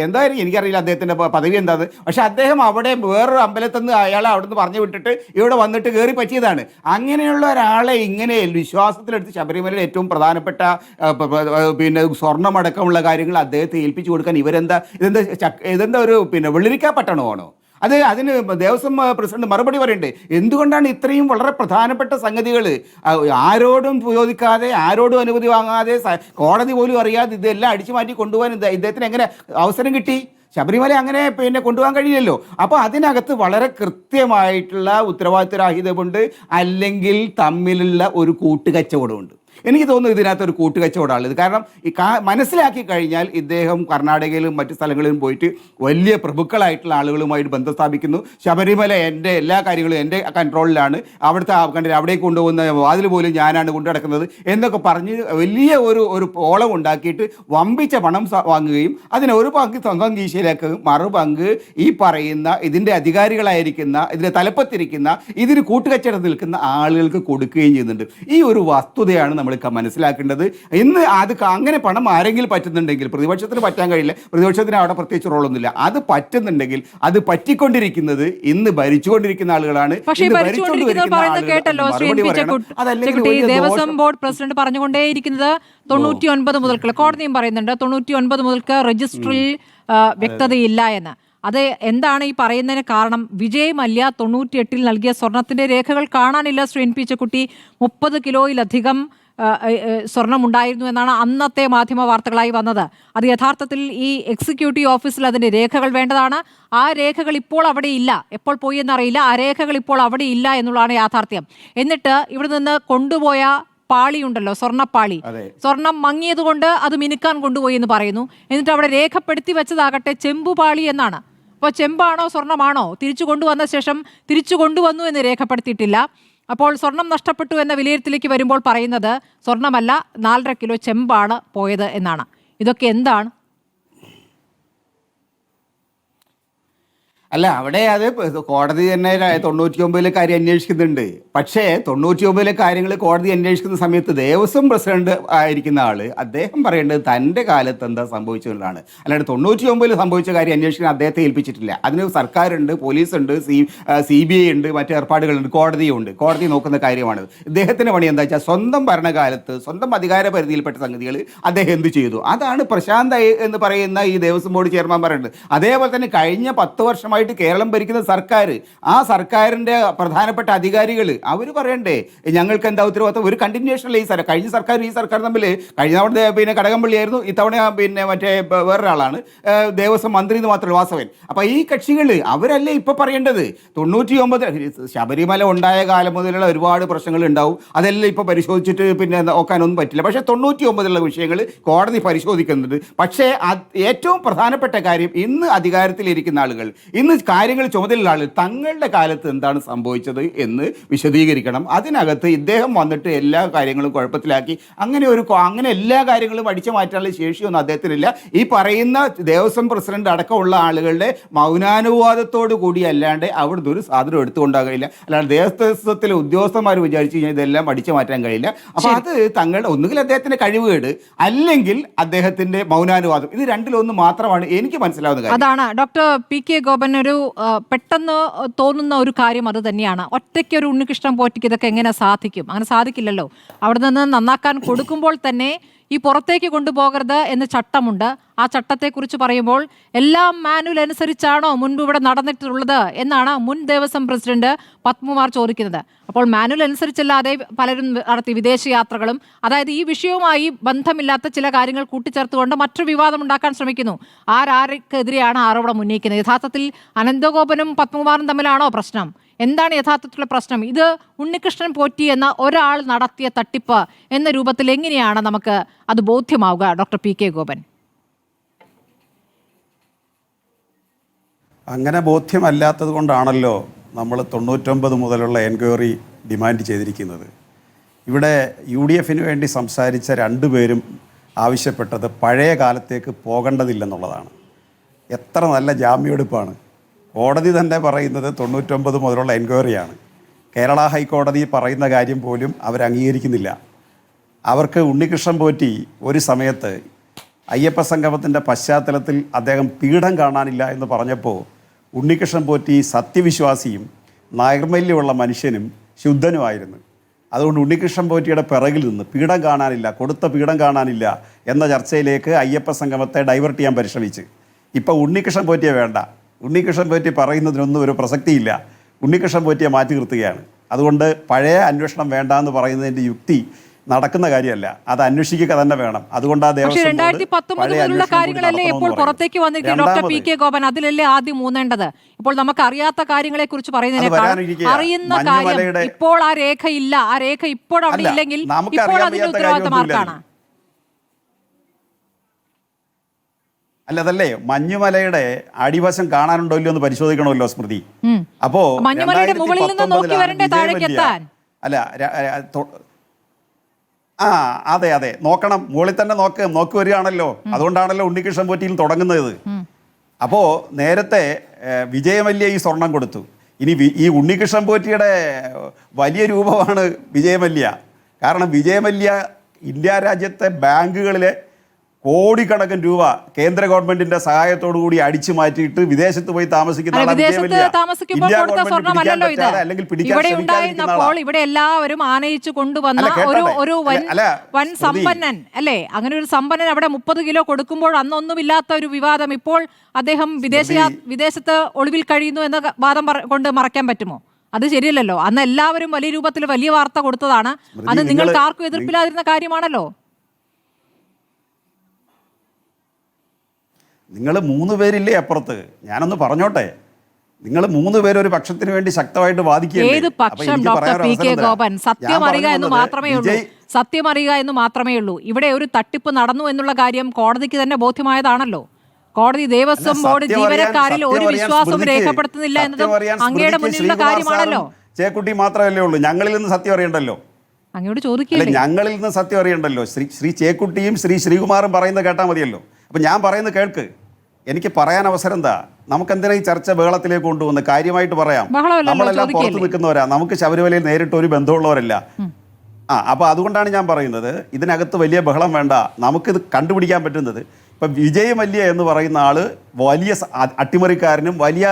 Speaker 6: എന്തായാലും എനിക്കറിയില്ല അദ്ദേഹത്തിൻ്റെ പദവി എന്താത്. പക്ഷെ അദ്ദേഹം അവിടെ വേറൊരു അമ്പലത്തിൽ നിന്ന് അയാളെ അവിടെ നിന്ന് പറഞ്ഞു വിട്ടിട്ട് ഇവിടെ വന്നിട്ട് കയറി പറ്റിയതാണ്. അങ്ങനെയുള്ള ഒരാളെ ഇങ്ങനെ വിശ്വാസത്തിലെടുത്ത് ശബരിമലയിൽ ഏറ്റവും പ്രധാനപ്പെട്ട പിന്നെ സ്വർണ്ണമടക്കമുള്ള കാര്യങ്ങൾ അദ്ദേഹത്തെ ഏൽപ്പിച്ചു കൊടുക്കാൻ ഇതെന്താ ഒരു വെള്ളരിക്കാ പട്ടണമാണോ? അതിന് ദേവസ്വം പ്രസിഡന്റ് മറുപടി പറയണ്ടേ? എന്തുകൊണ്ടാണ് ഇത്രയും വളരെ പ്രധാനപ്പെട്ട സംഗതികൾ ആരോടും ചോദിക്കാതെ, ആരോടും അനുമതി വാങ്ങാതെ, കോടതി പോലും അറിയാതെ ഇതെല്ലാം അടിച്ചു മാറ്റി കൊണ്ടുപോകാൻ ഇദ്ദേഹത്തിന് എങ്ങനെ അവസരം കിട്ടി? ശബരിമല അങ്ങനെ കൊണ്ടുപോകാൻ കഴിയില്ലല്ലോ. അപ്പോൾ അതിനകത്ത് വളരെ കൃത്യമായിട്ടുള്ള ഉത്തരവാദിത്വരാഹിത്യമുണ്ട്, അല്ലെങ്കിൽ തമ്മിലുള്ള ഒരു കൂട്ടുകച്ചവടമുണ്ട്. എനിക്ക് തോന്നുന്നു ഇതിനകത്ത് ഒരു കൂട്ടുകച്ചവടമാണ് ഇത്. കാരണം മനസ്സിലാക്കി കഴിഞ്ഞാൽ ഇദ്ദേഹം കർണാടകയിലും മറ്റു സ്ഥലങ്ങളിലും പോയിട്ട് വലിയ പ്രഭുക്കളായിട്ടുള്ള ആളുകളുമായിട്ട് ബന്ധം സ്ഥാപിക്കുന്നു. ശബരിമല എൻ്റെ എല്ലാ കാര്യങ്ങളും എൻ്റെ കൺട്രോളിലാണ്, അവിടേക്ക് കൊണ്ടുപോകുന്ന വാതിൽ പോലും ഞാനാണ് കൊണ്ടു നടക്കുന്നത് എന്നൊക്കെ പറഞ്ഞ് വലിയ ഒരു ഓളം ഉണ്ടാക്കിയിട്ട് വമ്പിച്ച പണം വാങ്ങുകയും അതിന് ഒരു പങ്ക് സ്വന്തം കീശയിലേക്ക്, മറുപങ്ക് ഈ പറയുന്ന ഇതിൻ്റെ അധികാരികളായിരിക്കുന്ന, ഇതിൻ്റെ തലപ്പത്തിരിക്കുന്ന, ഇതിന് കൂട്ടുകച്ചവടം നിൽക്കുന്ന ആളുകൾക്ക് കൊടുക്കുകയും ചെയ്യുന്നുണ്ട്. ഈ ഒരു വസ്തുതയാണ് നമ്മൾ മനസ്സിലാക്കേണ്ടത്. ഇന്ന് അങ്ങനെ പണം ആരെങ്കിലും പറ്റുന്നുണ്ടെങ്കിൽ, പ്രതിപക്ഷത്തിന് പറ്റാൻ കഴിയില്ല, പ്രതിപക്ഷത്തിന് അവിടെ പ്രത്യേകിച്ച് റോളൊന്നുമില്ല, അത് പറ്റുന്നുണ്ടെങ്കിൽ അത് പറ്റിക്കൊണ്ടിരിക്കുന്നത് ഇന്ന് ഭരിച്ചുകൊണ്ടിരിക്കുന്ന ആളുകളാണ്.
Speaker 2: ദേവസ്വം ബോർഡ് പ്രസിഡന്റ് പറഞ്ഞുകൊണ്ടേയിരിക്കുന്നത് 99 മുതൽക്കുള്ള, കോടതിയും പറയുന്നുണ്ട് 99 മുതൽക്ക് രജിസ്ട്രിയിൽ വ്യക്തതയില്ല എന്ന്. അത് എന്താണ് ഈ പറയുന്നതിന് കാരണം? വിജയ് മല്യ 98-ൽ നൽകിയ സ്വർണത്തിന്റെ രേഖകൾ കാണാനില്ല. ശ്രീ എൻ പി ചെക്കുട്ടി, 30 കിലോയിലധികം സ്വർണം ഉണ്ടായിരുന്നു എന്നാണ് അന്നത്തെ മാധ്യമ വാർത്തകളായി വന്നത്. അത് യഥാർത്ഥത്തിൽ ഈ എക്സിക്യൂട്ടീവ് ഓഫീസിൽ അതിൻ്റെ രേഖകൾ വേണ്ടതാണ്. ആ രേഖകൾ ഇപ്പോൾ അവിടെ ഇല്ല. എപ്പോൾ പോയി എന്നറിയില്ല. ആ രേഖകൾ ഇപ്പോൾ അവിടെ ഇല്ല എന്നുള്ളതാണ് യാഥാർത്ഥ്യം. എന്നിട്ട് ഇവിടെ നിന്ന് കൊണ്ടുപോയ പാളിയുണ്ടല്ലോ, സ്വർണ്ണപ്പാളി, സ്വർണം മങ്ങിയതുകൊണ്ട് അത് മിനുക്കാൻ കൊണ്ടുപോയി എന്ന് പറയുന്നു. എന്നിട്ട് അവിടെ രേഖപ്പെടുത്തി വെച്ചതാകട്ടെ ചെമ്പുപാളി എന്നാണ്. അപ്പോൾ ചെമ്പാണോ സ്വർണ്ണമാണോ? തിരിച്ചു കൊണ്ടുവന്ന ശേഷം തിരിച്ചു കൊണ്ടുവന്നു എന്ന് രേഖപ്പെടുത്തിയിട്ടില്ല. അപ്പോൾ സ്വർണം നഷ്ടപ്പെട്ടു എന്ന വിലയിരുത്തലേക്ക് വരുമ്പോൾ പറയുന്നത് സ്വർണ്ണമല്ല, 4.5 കിലോ ചെമ്പാണ് പോയത് എന്നാണ്. ഇതൊക്കെ എന്താണ്?
Speaker 6: അല്ല, അവിടെ അത് കോടതി തന്നെ 99-ലെ കാര്യം അന്വേഷിക്കുന്നുണ്ട്. പക്ഷേ 99-ലെ കാര്യങ്ങൾ കോടതി അന്വേഷിക്കുന്ന സമയത്ത് ദേവസ്വം പ്രസിഡന്റ് ആയിരിക്കുന്ന ആള് അദ്ദേഹം പറയേണ്ടത് തൻ്റെ കാലത്ത് എന്താ സംഭവിച്ചതാണ്. അല്ലാണ്ട് 99-ൽ സംഭവിച്ച കാര്യം അന്വേഷിക്കാൻ അദ്ദേഹത്തെ ഏൽപ്പിച്ചിട്ടില്ല. അതിന് സർക്കാരുണ്ട്, പോലീസുണ്ട്, CBI ഉണ്ട്, മറ്റ് ഏർപ്പാടുകളുണ്ട്, കോടതിയുണ്ട്. കോടതി നോക്കുന്ന കാര്യമാണ്. ഇദ്ദേഹത്തിൻ്റെ പണി എന്താ വെച്ചാൽ സ്വന്തം ഭരണകാലത്ത് സ്വന്തം അധികാര പരിധിയിൽപ്പെട്ട സംഗതികൾ അദ്ദേഹം എന്ത് ചെയ്തു, അതാണ് പ്രശാന്ത് എന്ന് പറയുന്ന ഈ ദേവസ്വം ബോർഡ് ചെയർമാൻ പറയുന്നത്. അതേപോലെ തന്നെ കഴിഞ്ഞ 10 വർഷമായി കേരളം ഭരിക്കുന്ന സർക്കാർ, ആ സർക്കാരിൻ്റെ പ്രധാനപ്പെട്ട അധികാരികൾ അവർ പറയണ്ടേ ഞങ്ങൾക്ക് എന്താ ഉത്തരവാദിത്വം? ഒരു കണ്ടിന്യൂഷനല്ല ഈ കഴിഞ്ഞ സർക്കാർ ഈ സർക്കാർ തമ്മിൽ. കഴിഞ്ഞ തവണ കടകംപള്ളിയായിരുന്നു, ഇത്തവണ മറ്റേ വേറൊരാളാണ് ദേവസ്വം മന്ത്രി എന്ന് മാത്രമല്ല, വാസവൻ. അപ്പോൾ ഈ കക്ഷികൾ അവരല്ലേ ഇപ്പോൾ പറയേണ്ടത്? 99 ശബരിമല ഉണ്ടായ കാലം മുതലുള്ള ഒരുപാട് പ്രശ്നങ്ങൾ ഉണ്ടാവും, അതെല്ലാം ഇപ്പോൾ പരിശോധിച്ചിട്ട് നോക്കാനൊന്നും പറ്റില്ല. പക്ഷേ 99-ലുള്ള വിഷയങ്ങൾ കോടതി പരിശോധിക്കുന്നുണ്ട്. പക്ഷേ ഏറ്റവും പ്രധാനപ്പെട്ട കാര്യം, ഇന്ന് അധികാരത്തിലിരിക്കുന്ന ആളുകൾ, ഇന്ന് കാര്യങ്ങൾ ചുമതലയുള്ള ആളുകൾ തങ്ങളുടെ കാലത്ത് എന്താണ് സംഭവിച്ചത് എന്ന് വിശദീകരിക്കണം. അതിനകത്ത് ഇദ്ദേഹം വന്നിട്ട് എല്ലാ കാര്യങ്ങളും കുഴപ്പത്തിലാക്കി അങ്ങനെ എല്ലാ കാര്യങ്ങളും അടിച്ചു മാറ്റാനുള്ള ശേഷിയൊന്നും അദ്ദേഹത്തിനില്ല. ഈ പറയുന്ന ദേവസ്വം പ്രസിഡന്റ് അടക്കമുള്ള ആളുകളുടെ മൗനാനുവാദത്തോടു കൂടി അല്ലാണ്ട് അവിടുന്ന് ഒരു സാധനം എടുത്തുകൊണ്ടാകില്ല. അല്ലാണ്ട് ദേവസ്വത്തിലെ ഉദ്യോഗസ്ഥന്മാർ വിചാരിച്ചു കഴിഞ്ഞാൽ ഇതെല്ലാം അടിച്ചു മാറ്റാൻ കഴിയില്ല. അപ്പോൾ അത് തങ്ങളുടെ ഒന്നുകിൽ അദ്ദേഹത്തിന്റെ കഴിവുകേട്, അല്ലെങ്കിൽ അദ്ദേഹത്തിന്റെ മൗനാനുവാദം, ഇത് രണ്ടിലൊന്ന് മാത്രമാണ് എനിക്ക് മനസ്സിലാവുന്ന കാര്യം.
Speaker 2: അതാണ് ഡോക്ടർ PK ഗോപൻ ഒരു പെട്ടെന്ന് തോന്നുന്ന ഒരു കാര്യം അത് തന്നെയാണ്. ഒറ്റയ്ക്ക് ഒരു ഉണ്ണികൃഷ്ണൻ പോറ്റിക്ക് ഇതൊക്കെ എങ്ങനെ സാധിക്കും? അങ്ങനെ സാധിക്കില്ലല്ലോ. അവിടെ നിന്ന് നന്നാക്കാൻ കൊടുക്കുമ്പോൾ തന്നെ ഈ പുറത്തേക്ക് കൊണ്ടുപോകരുത് എന്ന് ചട്ടമുണ്ട്. ആ ചട്ടത്തെക്കുറിച്ച് പറയുമ്പോൾ എല്ലാം മാനുവൽ അനുസരിച്ചാണോ മുൻപ് ഇവിടെ നടന്നിട്ടുള്ളത് എന്നാണ് മുൻ ദേവസ്വം പ്രസിഡന്റ് പത്മകുമാർ ചോദിക്കുന്നത്. അപ്പോൾ മാനുവൽ അനുസരിച്ചല്ലാതെ പലരും നടത്തി വിദേശയാത്രകളും, അതായത് ഈ വിഷയവുമായി ബന്ധമില്ലാത്ത ചില കാര്യങ്ങൾ കൂട്ടിച്ചേർത്തുകൊണ്ട് മറ്റൊരു വിവാദം ഉണ്ടാക്കാൻ ശ്രമിക്കുന്നു. ആർക്കെതിരെയാണ് ആരോപണം ഉന്നയിക്കുന്നത്? യഥാർത്ഥത്തിൽ അനന്തഗോപനും പത്മകുമാറും തമ്മിലാണോ പ്രശ്നം? എന്താണ് യഥാർത്ഥത്തിലുള്ള പ്രശ്നം? ഇത് ഉണ്ണികൃഷ്ണൻ പോറ്റി എന്ന ഒരാൾ നടത്തിയ തട്ടിപ്പ് എന്ന രൂപത്തിൽ എങ്ങനെയാണ് നമുക്ക് അത് ബോധ്യമാവുക? ഡോക്ടർ PK ഗോപൻ,
Speaker 3: അങ്ങനെ ബോധ്യമല്ലാത്തത് കൊണ്ടാണല്ലോ നമ്മൾ 99 മുതലുള്ള എൻക്വയറി ഡിമാൻഡ് ചെയ്തിരിക്കുന്നത്. ഇവിടെ UDF വേണ്ടി സംസാരിച്ച 2 പേരും ആവശ്യപ്പെട്ടത് പഴയ കാലത്തേക്ക് പോകേണ്ടതില്ലെന്നുള്ളതാണ്. എത്ര നല്ല ജാമ്യമെടുപ്പാണ്! കോടതി തന്നെ പറയുന്നത് 99 മുതലുള്ള എൻക്വയറിയാണ്. കേരള ഹൈക്കോടതി പറയുന്ന കാര്യം പോലും അവർ അംഗീകരിക്കുന്നില്ല. അവർക്ക് ഉണ്ണികൃഷ്ണൻ പോറ്റി ഒരു സമയത്ത് അയ്യപ്പ സംഗമത്തിൻ്റെ പശ്ചാത്തലത്തിൽ അദ്ദേഹം പീഠം കാണാനില്ല എന്ന് പറഞ്ഞപ്പോൾ ഉണ്ണികൃഷ്ണൻ പോറ്റി സത്യവിശ്വാസിയും നൈർമല്യമുള്ള മനുഷ്യനും ശുദ്ധനുമായിരുന്നു. അതുകൊണ്ട് ഉണ്ണികൃഷ്ണൻ പോറ്റിയുടെ പിറകിൽ നിന്ന് പീഠം കാണാനില്ല, കൊടുത്ത പീഠം കാണാനില്ല എന്ന ചർച്ചയിലേക്ക് അയ്യപ്പ സംഗമത്തെ ഡൈവേർട്ട് ചെയ്യാൻ പരിശ്രമിച്ച് ഇപ്പോൾ ഉണ്ണികൃഷ്ണൻ പോറ്റിയെ വേണ്ട, ഉണ്ണികൃഷ്ണൻ പോറ്റി പറയുന്നതിനൊന്നും ഒരു പ്രസക്തിയില്ല, ഉണ്ണികൃഷ്ണൻ പോറ്റിയെ മാറ്റി നിർത്തുകയാണ്. അതുകൊണ്ട് പഴയ അന്വേഷണം വേണ്ട എന്ന് പറയുന്നതിൻ്റെ യുക്തി നടക്കുന്ന കാര്യമല്ല, അത് അന്വേഷിക്കുക തന്നെ വേണം. അതുകൊണ്ട് ആ ദേവസ്വം
Speaker 2: 2019 കാര്യങ്ങളല്ലേ ഇപ്പോൾ പുറത്തേക്ക് വന്നിരിക്കുന്നത് ഡോക്ടർ പി കെ ഗോപൻ, അതിലല്ലേ ആദ്യം ഊന്നേണ്ടത്. ഇപ്പോൾ നമുക്ക് അറിയാത്ത കാര്യങ്ങളെ കുറിച്ച് പറയുന്നതിനേക്കാൾ അറിയുന്ന കാര്യം ഇപ്പോൾ ആ രേഖയില്ല, ആ രേഖ ഇപ്പോൾ അവിടെ ഇല്ലെങ്കിൽ ഇപ്പോൾ അതിന്റെ ഉത്തരവാദിത്തം ആർക്കാണ്?
Speaker 3: അല്ല, അതല്ലേ മഞ്ഞുമലയുടെ അടിവശം കാണാനുണ്ടോ ഇല്ലയോ എന്ന് പരിശോധിക്കണമല്ലോ സ്മൃതി. അപ്പോ
Speaker 2: മഞ്ഞുമലയുടെ മുകളിൽ നിന്ന് നോക്കി വരണ്ടേ താഴേക്ക് എത്താൻ?
Speaker 3: അല്ല, അതെ അതെ, നോക്കണം, മുകളിൽ തന്നെ നോക്കി വരികയാണല്ലോ. അതുകൊണ്ടാണല്ലോ ഉണ്ണികൃഷ്ണൻ പോറ്റിയിൽ തുടങ്ങുന്നത്. അപ്പോ നേരത്തെ വിജയമല്യ ഈ സ്വർണം കൊടുത്തു. ഇനി ഈ ഉണ്ണികൃഷ്ണൻ പോറ്റിയുടെ വലിയ രൂപമാണ് വിജയമല്യ. കാരണം വിജയമല്യ ഇന്ത്യ രാജ്യത്തെ ബാങ്കുകളിലെ കോടിക്കണക്കിന് രൂപ കേന്ദ്ര ഗവൺമെന്റിന്റെ സഹായത്തോടു കൂടി അടിച്ചു മാറ്റിയിട്ട് വിദേശത്ത് പോയി താമസിക്കുന്ന
Speaker 2: ഇവിടെ എല്ലാവരും ആനയിച്ചു കൊണ്ടുവന്ന ഒരു വൻ സമ്പന്നൻ അല്ലേ? അങ്ങനെ ഒരു സമ്പന്നൻ അവിടെ 30 കിലോ കൊടുക്കുമ്പോൾ അന്നൊന്നുമില്ലാത്ത ഒരു വിവാദം ഇപ്പോൾ അദ്ദേഹം വിദേശത്ത് ഒളിവിൽ കഴിയുന്നു എന്ന വാദം കൊണ്ട് മറയ്ക്കാൻ പറ്റുമോ? അത് ശരിയല്ലല്ലോ. അന്ന് എല്ലാവരും വലിയ രൂപത്തിൽ വലിയ വാർത്ത കൊടുത്തതാണ്. അത് നിങ്ങൾക്ക് ആർക്കും എതിർപ്പില്ലാതിരുന്ന കാര്യമാണല്ലോ.
Speaker 3: നിങ്ങൾ 3 പേരില്ലേ അപ്പുറത്ത്? ഞാനൊന്ന് പറഞ്ഞോട്ടെ, നിങ്ങൾ 3 പേര് ഒരു പക്ഷത്തിന് വേണ്ടി ശക്തമായിട്ട്
Speaker 2: ഏത് പക്ഷം ഡോക്ടർ പി കെ ഗോപൻ? സത്യം അറിയുക എന്ന് മാത്രമേ ഉള്ളൂ, സത്യം അറിയുക എന്ന് മാത്രമേ ഉള്ളൂ. ഇവിടെ ഒരു തട്ടിപ്പ് നടന്നു എന്നുള്ള കാര്യം കോടതിക്ക് തന്നെ ബോധ്യമായതാണല്ലോ. കോടതി ദേവസ്വം ബോർഡ് ജീവനക്കാരിൽ ഒരു വിശ്വാസവും രേഖപ്പെടുത്തുന്നില്ല എന്നതും അങ്ങയുടെ മുന്നിലുള്ള കാര്യമാണല്ലോ.
Speaker 3: ചേക്കുട്ടി മാത്രമല്ലേ ഉള്ളൂ, ഞങ്ങളിൽ നിന്ന് സത്യം അറിയണ്ടല്ലോ.
Speaker 2: അങ്ങോട്ട് ചോദിക്കില്ല,
Speaker 3: ഞങ്ങളിൽ നിന്ന് സത്യം അറിയണ്ടല്ലോ. ശ്രീ ചേക്കുട്ടിയും ശ്രീ ശ്രീകുമാറും പറയുന്നത് കേട്ടാൽ മതിയല്ലോ. അപ്പം ഞാൻ പറയുന്നത് കേൾക്ക്. എനിക്ക് പറയാൻ അവസരം എന്താ? നമുക്കെന്തിനാ ഈ ചർച്ച ബഹളത്തിലേക്ക് കൊണ്ടുവന്ന്? കാര്യമായിട്ട് പറയാം. നമ്മളെല്ലാം പുറത്ത് നിൽക്കുന്നവരാ, നമുക്ക് ശബരിമലയിൽ നേരിട്ട് ഒരു ബന്ധമുള്ളവരല്ല. അപ്പോൾ അതുകൊണ്ടാണ് ഞാൻ പറയുന്നത്, ഇതിനകത്ത് വലിയ ബഹളം വേണ്ട. നമുക്കിത് കണ്ടുപിടിക്കാൻ പറ്റുന്നത്, ഇപ്പം വിജയമല്യ എന്ന് പറയുന്ന ആൾ വലിയ അട്ടിമറിക്കാരനും വലിയ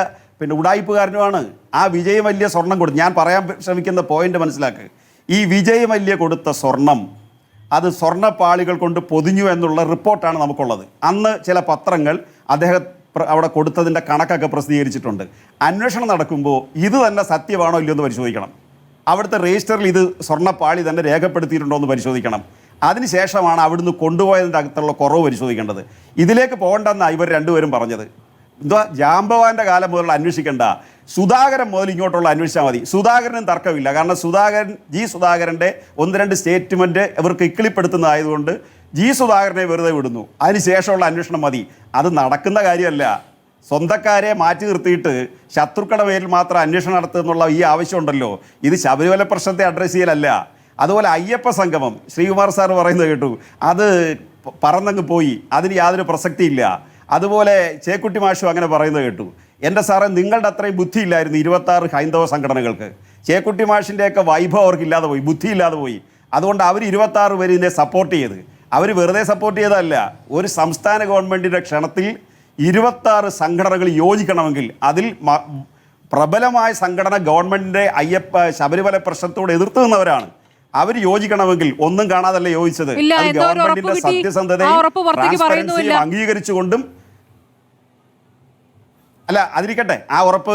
Speaker 3: ഉഡായിപ്പുകാരനുമാണ്. ആ വിജയമല്യ സ്വർണം കൊടുത്തു. ഞാൻ പറയാൻ ശ്രമിക്കുന്ന പോയിന്റ് മനസ്സിലാക്ക്. ഈ വിജയമല്യ കൊടുത്ത സ്വർണം അത് സ്വർണ്ണപ്പാളികൾ കൊണ്ട് പൊതിഞ്ഞു എന്നുള്ള റിപ്പോർട്ടാണ് നമുക്കുള്ളത്. അന്ന് ചില പത്രങ്ങൾ അദ്ദേഹം അവിടെ കൊടുത്തതിൻ്റെ കണക്കൊക്കെ പ്രസിദ്ധീകരിച്ചിട്ടുണ്ട്. അന്വേഷണം നടക്കുമ്പോൾ ഇത് തന്നെ സത്യമാണോ ഇല്ലയോ എന്ന് പരിശോധിക്കണം. അവിടുത്തെ രജിസ്റ്ററിൽ ഇത് സ്വർണ്ണപ്പാളി തന്നെ രേഖപ്പെടുത്തിയിട്ടുണ്ടോ എന്ന് പരിശോധിക്കണം. അതിനുശേഷമാണ് അവിടുന്ന് കൊണ്ടുപോയതിൻ്റെ അകത്തുള്ള കുറവ് പരിശോധിക്കേണ്ടത്. ഇതിലേക്ക് പോകണ്ടെന്നാണ് ഇവർ രണ്ടുപേരും പറഞ്ഞത്. ജാംബവാന്റെ കാലം മുതലുള്ള അന്വേഷിക്കേണ്ട, സുധാകരൻ മുതൽ ഇങ്ങോട്ടുള്ള അന്വേഷിച്ചാൽ മതി. സുധാകരനും തർക്കമില്ല. കാരണം സുധാകരൻ്റെ 1-2 സ്റ്റേറ്റ്മെൻറ്റ് ഇവർക്ക് ഇക്കിളിപ്പെടുത്തുന്നതായതുകൊണ്ട് സുധാകരനെ വെറുതെ വിടുന്നു. അതിനുശേഷമുള്ള അന്വേഷണം മതി. അത് നടക്കുന്ന കാര്യമല്ല. സ്വന്തക്കാരെ മാറ്റി നിർത്തിയിട്ട് ശത്രുക്കളുടെ പേരിൽ മാത്രം അന്വേഷണം നടത്തുന്നുള്ള ഈ ആവശ്യമുണ്ടല്ലോ, ഇത് ശബരിമല പ്രശ്നത്തെ അഡ്രസ്സ് ചെയ്യലല്ല. അതുപോലെ അയ്യപ്പ സംഗമം ശ്രീകുമാർ സാർ പറയുന്നത് കേട്ടു, അത് പറന്നങ്ങ് പോയി, അതിന് യാതൊരു പ്രസക്തിയില്ല. അതുപോലെ ചേക്കുട്ടി മാഷു അങ്ങനെ പറയുന്നത് കേട്ടു. എൻ്റെ സാറേ, നിങ്ങളുടെ അത്രയും ബുദ്ധിയില്ലായിരുന്നു 26 ഹൈന്ദവ സംഘടനകൾക്ക്. ചേക്കുട്ടി മാഷിൻ്റെയൊക്കെ വൈഭവം അവർക്കില്ലാതെ പോയി, ബുദ്ധിയില്ലാതെ പോയി. അതുകൊണ്ട് അവർ 26 പേര് ഇതിനെ സപ്പോർട്ട് ചെയ്ത്. അവർ വെറുതെ സപ്പോർട്ട് ചെയ്തതല്ല, ഒരു സംസ്ഥാന ഗവൺമെൻറ്റിൻ്റെ ക്ഷണത്തിൽ 26 സംഘടനകൾ യോജിക്കണമെങ്കിൽ അതിൽ പ്രബലമായ സംഘടന ഗവൺമെൻറ്റിൻ്റെ ശബരിമല പ്രശ്നത്തോട് എതിർത്ത് നിന്നവരാണ്. അവർ യോജിക്കണമെങ്കിൽ ഒന്നും കാണാതല്ല യോജിച്ചത്. അത് ഗവൺമെന്റിന്റെ സത്യസന്ധതയും ട്രാൻസ്പെറൻസിയും അംഗീകരിച്ചുകൊണ്ടും അല്ല. അതിരിക്കട്ടെ, ആ ഉറപ്പ്